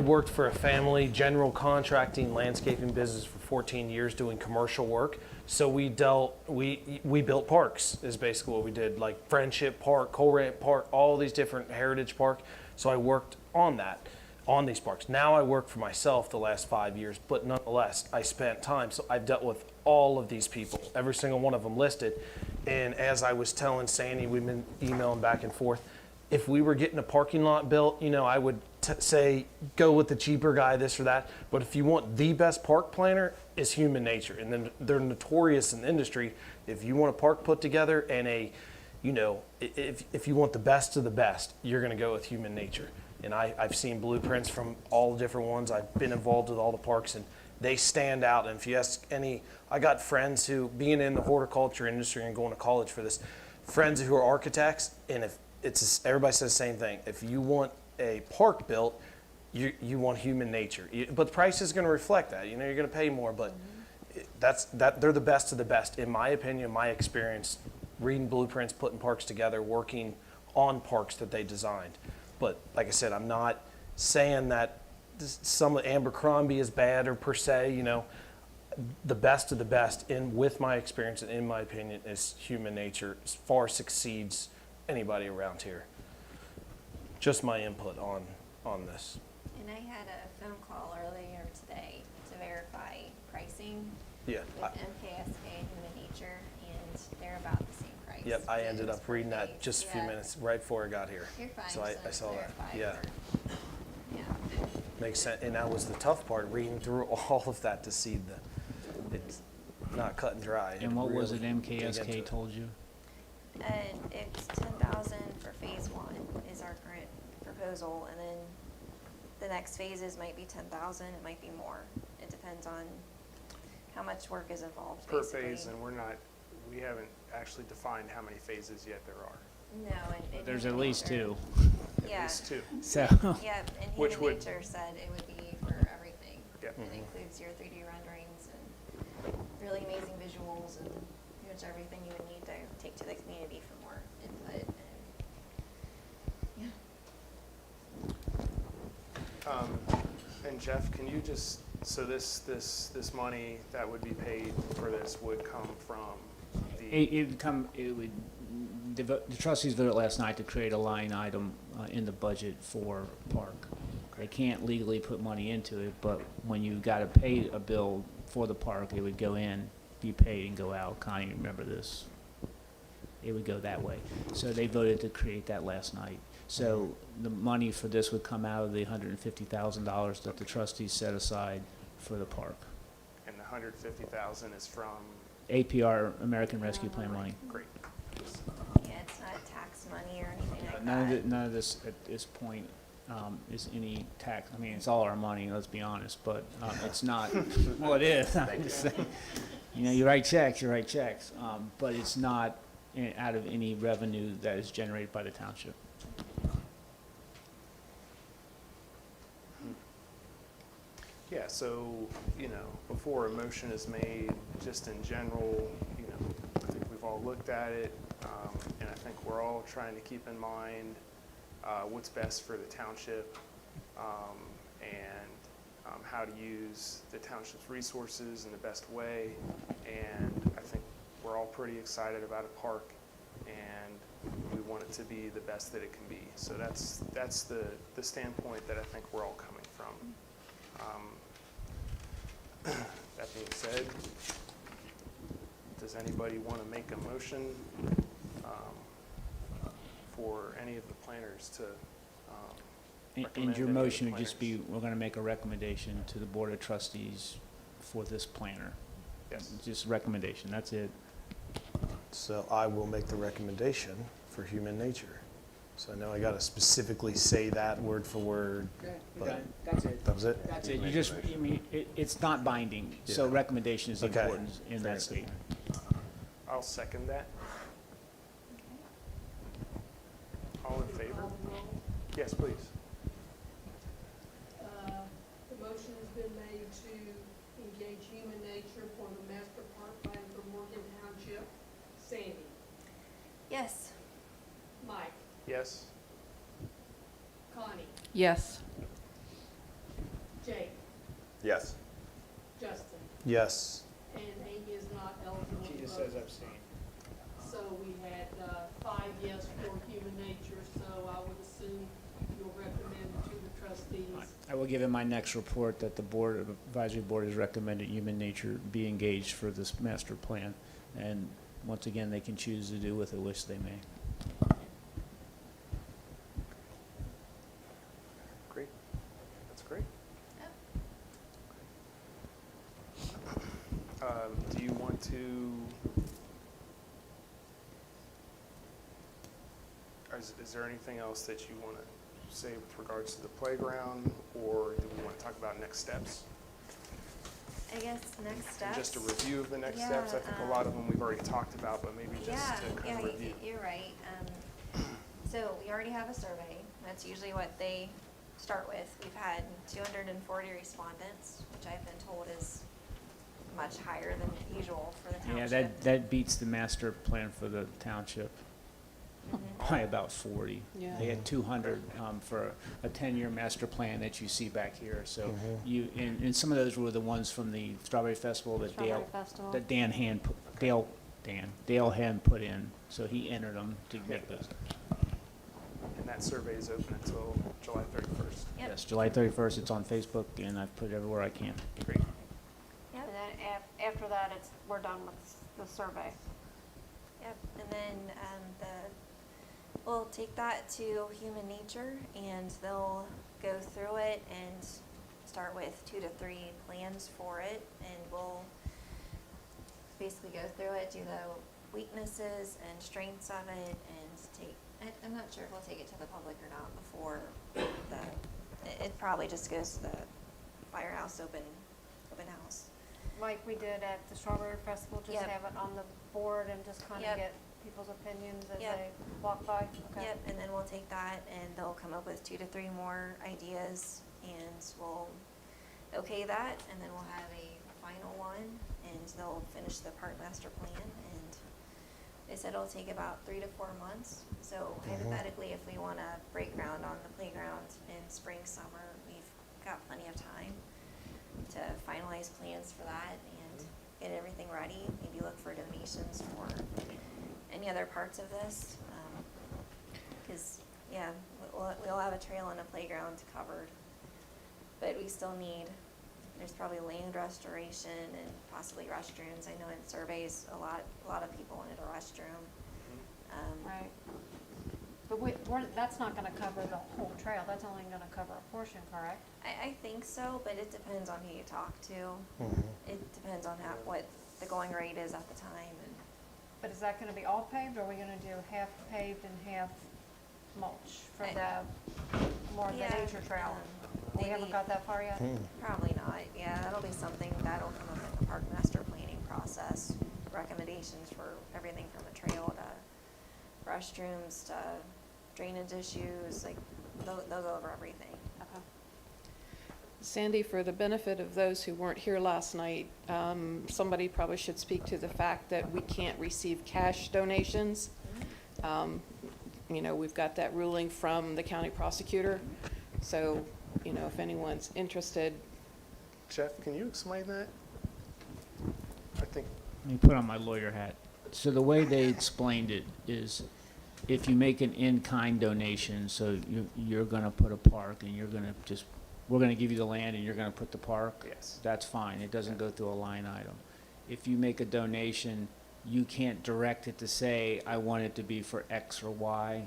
worked for a family general contracting landscaping business for 14 years doing commercial work. So we built parks is basically what we did, like Friendship Park, Colruyt Park, all these different heritage park. So I worked on these parks. Now I work for myself the last 5 years, but nonetheless, I spent time. So I've dealt with all of these people, every single one of them listed. And as I was telling Sandy, we've been emailing back and forth. If we were getting a parking lot built, I would say go with the cheaper guy, this or that. But if you want the best park planner, it's Human Nature. And then they're notorious in the industry. If you want a park put together and if you want the best of the best, you're going to go with Human Nature. And I've seen blueprints from all the different ones. I've been involved with all the parks, and they stand out. And if you ask I got friends who, being in the horticulture industry and going to college for this, friends who are architects, and if everybody says the same thing. If you want a park built, you want Human Nature. But the price is going to reflect that. You're going to pay more, but they're the best of the best, in my opinion, my experience, reading blueprints, putting parks together, working on parks that they designed. But like I said, I'm not saying that some of Abercrombie is bad or per se. The best of the best, with my experience and in my opinion, is Human Nature. Far succeeds anybody around here. Just my input on this. And I had a phone call earlier today to verify pricing Yeah. with MKSK and Human Nature, and they're about the same price. Yep, I ended It's up reading that pretty- just a few yeah. minutes right before I got here. You're fine. So I just saw wanted that. to verify Yeah. Yeah. Makes sense. And that was the tough part, reading through all of that to see it's not cut and dry. And what was it Really dig into MKSK it. told you? And it's 10,000 for phase 1 is our current proposal, and then the next phases might be 10,000, it might be more. It depends on how much work is involved, Per basically. phase, and we haven't actually defined how many phases yet there are. No, and There's Human at least Nature- two. At Yeah. least 2. So, Yeah, and Which Human would- Nature said it would be for everything. Yep. It includes your 3D renderings and really amazing visuals and pretty much everything you would need to take to the community for more input. And And Jeff, can you just, so this money that would be paid for this would come from the trustees voted last night to create a line item in the budget for park. They can't legally put money into it, but when you got to pay a bill for the park, it would go in, be paid, and go out. Connie, remember this? It would go that way. So they voted to create that last night. So the money for this would come out of the $150,000 that the trustees set aside for the park. And the 150,000 is from, APR, American Rescue Plan money. great. yeah, it's not tax money or anything like None that. of this at this point is any tax. I mean, it's all our money, let's be honest, but it's not, well, it is. I'm just saying. You write checks, but it's not out of any revenue that is generated by the township. Yeah, so, before a motion is made, just in general, I think we've all looked at it, and I think we're all trying to keep in mind what's best for the township, and how to use the township's resources in the best way. And I think we're all pretty excited about a park, and we want it to be the best that it can be. So that's the standpoint that I think we're all coming from. That being said, does anybody want to make a motion for any of the planners to recommend And your any of the motion would just be, planners? we're going to make a recommendation to the Board of Trustees for this planner. Yes. Just recommendation, that's it. So I will make the recommendation for Human Nature. So I know I got to specifically say that word for word. But That's it. that was it? That's it. You just, it's not binding, so Yeah. recommendation is Okay. important in Fair. that statement. I'll second that. All in favor? Yes, please. The motion has been made to engage Human Nature for the master park plan for Morgan Township. Sandy, Yes. Mike, Yes? Connie, Yes. Jake, Yes. Justin, Yes. and Amy is not eligible She to just vote. says abstain. So we had 5 yes for Human Nature, so I would assume you'll recommend it to the trustees I will give in my next report that the advisory board has recommended Human Nature be engaged for this master plan. And once again, they can choose to do with it which they may. Great. That's great. Do you want to, is there anything else that you want to say with regards to the playground, or do we want to talk about next steps? I guess next steps. And just a review of the next steps. I think a lot of them we've already talked about, but maybe just to kind of review. You're right. So we already have a survey. That's usually what they start with. We've had 240 respondents, which I've been told is much higher than usual for the township. Yeah, that beats the master plan for the township by about 40. Yeah. They had 200 for a 10-year master plan that you see back here. So and some of those were the ones from the Strawberry Festival that Strawberry Festival. that Dale Hand put in. So he entered them to make those. And that survey is open until July 31st. Yep. Yes, July 31st. It's on Facebook, and I've put it everywhere I can. Great. And then after that, we're done with the survey. Yep, and then we'll take that to Human Nature, and they'll go through it and start with 2 to 3 plans for it, and we'll basically go through it, do the weaknesses and strengths of it, and I'm not sure if we'll take it to the public or not before it probably just goes to the Firehouse open house. Like we did at the Strawberry Festival, just Yep. have it on the board and just kind of Yep. get people's opinions as Yep. they walk by? Okay. Yep, and then we'll take that and they'll come up with 2 to 3 more ideas, and we'll okay that, and then we'll have a final one, and they'll finish the park master plan, and they said it'll take about 3 to 4 months. So hypothetically, if we want to break ground on the playground in spring, summer, we've got plenty of time to finalize plans for that and get everything ready. Maybe look for donations for any other parts of this. Because, yeah, we'll have a trail and a playground covered. But we still there's probably land restoration and possibly restrooms. I know in surveys, a lot of people wanted a restroom. Right. But that's not gonna cover the whole trail, that's only gonna cover a portion, correct? I think so, but it depends on who you talk to. It depends on what the going rate is at the time. But is that gonna be all paved, or are we gonna do half paved and half mulch for more of the nature trail? We haven't maybe- got that far yet? Probably not, yeah, that'll be something that'll come up in the park master planning process. Recommendations for everything from a trail to restrooms to drainage issues, like, they'll go over everything. Okay. Sandy, for the benefit of those who weren't here last night, somebody probably should speak to the fact that we can't receive cash donations. We've got that ruling from the county prosecutor. So, if anyone's interested. Jeff, can you explain that? I think. Let me put on my lawyer hat. So the way they explained it is, if you make an in-kind donation, so you're gonna put a park and we're gonna give you the land and you're gonna put the park. Yes. That's fine. It doesn't go through a line item. If you make a donation, you can't direct it to say, I want it to be for X or Y.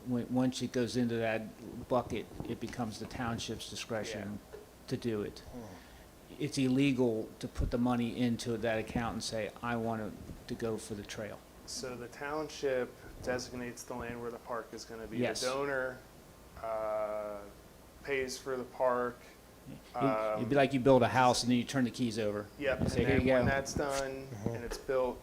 Once it goes into that bucket, it becomes the township's discretion to do it. It's illegal to put the money into that account and say, I want it to go for the trail. So the township designates the land where the park is going to be. Yes. The donor pays for the park. It'd be like you build a house and then you turn the keys over. Yep, You and say, here then you when go. that's done and it's built,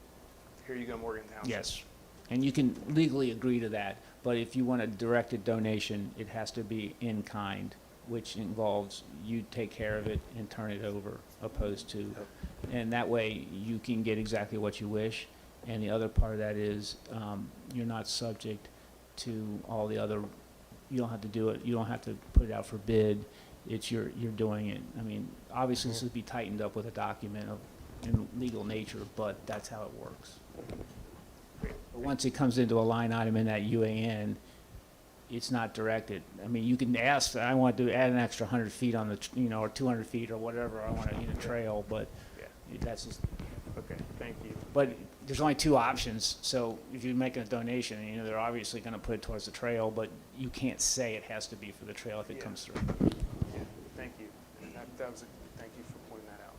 here you go, Morgan Township. Yes. And you can legally agree to that, but if you want a directed donation, it has to be in kind, which involves you take care of it and turn it over, opposed to, and that way you can get exactly what you wish. And the other part of that is, you're not subject to all the other, you don't have to do it, you don't have to put it out for bid, it's you're doing it. I mean, obviously this would be tightened up with a document in legal nature, but that's how it works. But once it comes into a line item in that UAN, it's not directed. I mean, you can ask, I want to add an extra 100 feet on the, or 200 feet or whatever, I want to, trail, but Yeah. that's just, Okay, thank you. but there's only two options, so if you make a donation, they're obviously going to put it towards the trail, but you can't say it has to be for the trail if it Yeah. comes through. Yeah, thank you. And that was thank you for pointing that out.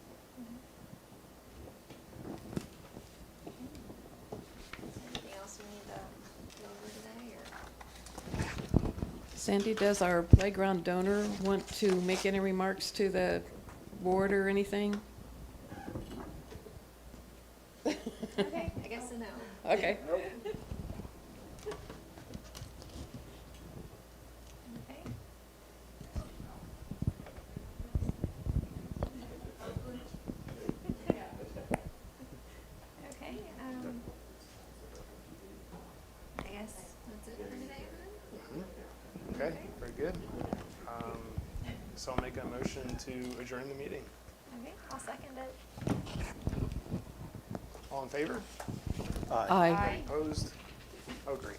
Anything else we need to go over today, or? Sandy, does our playground donor want to make any remarks to the board or anything? Okay, I guess a no. Okay. Okay. Okay, I guess that's it for today then? Okay, very good. So I'll make a motion to adjourn the meeting. Okay, I'll second it. All in favor? Aye. Opposed? Oh, great.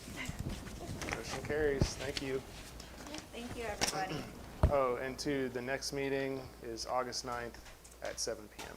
Motion carries. Thank you. Thank you, everybody. Oh, and to the next meeting is August 9th at 7 p.m.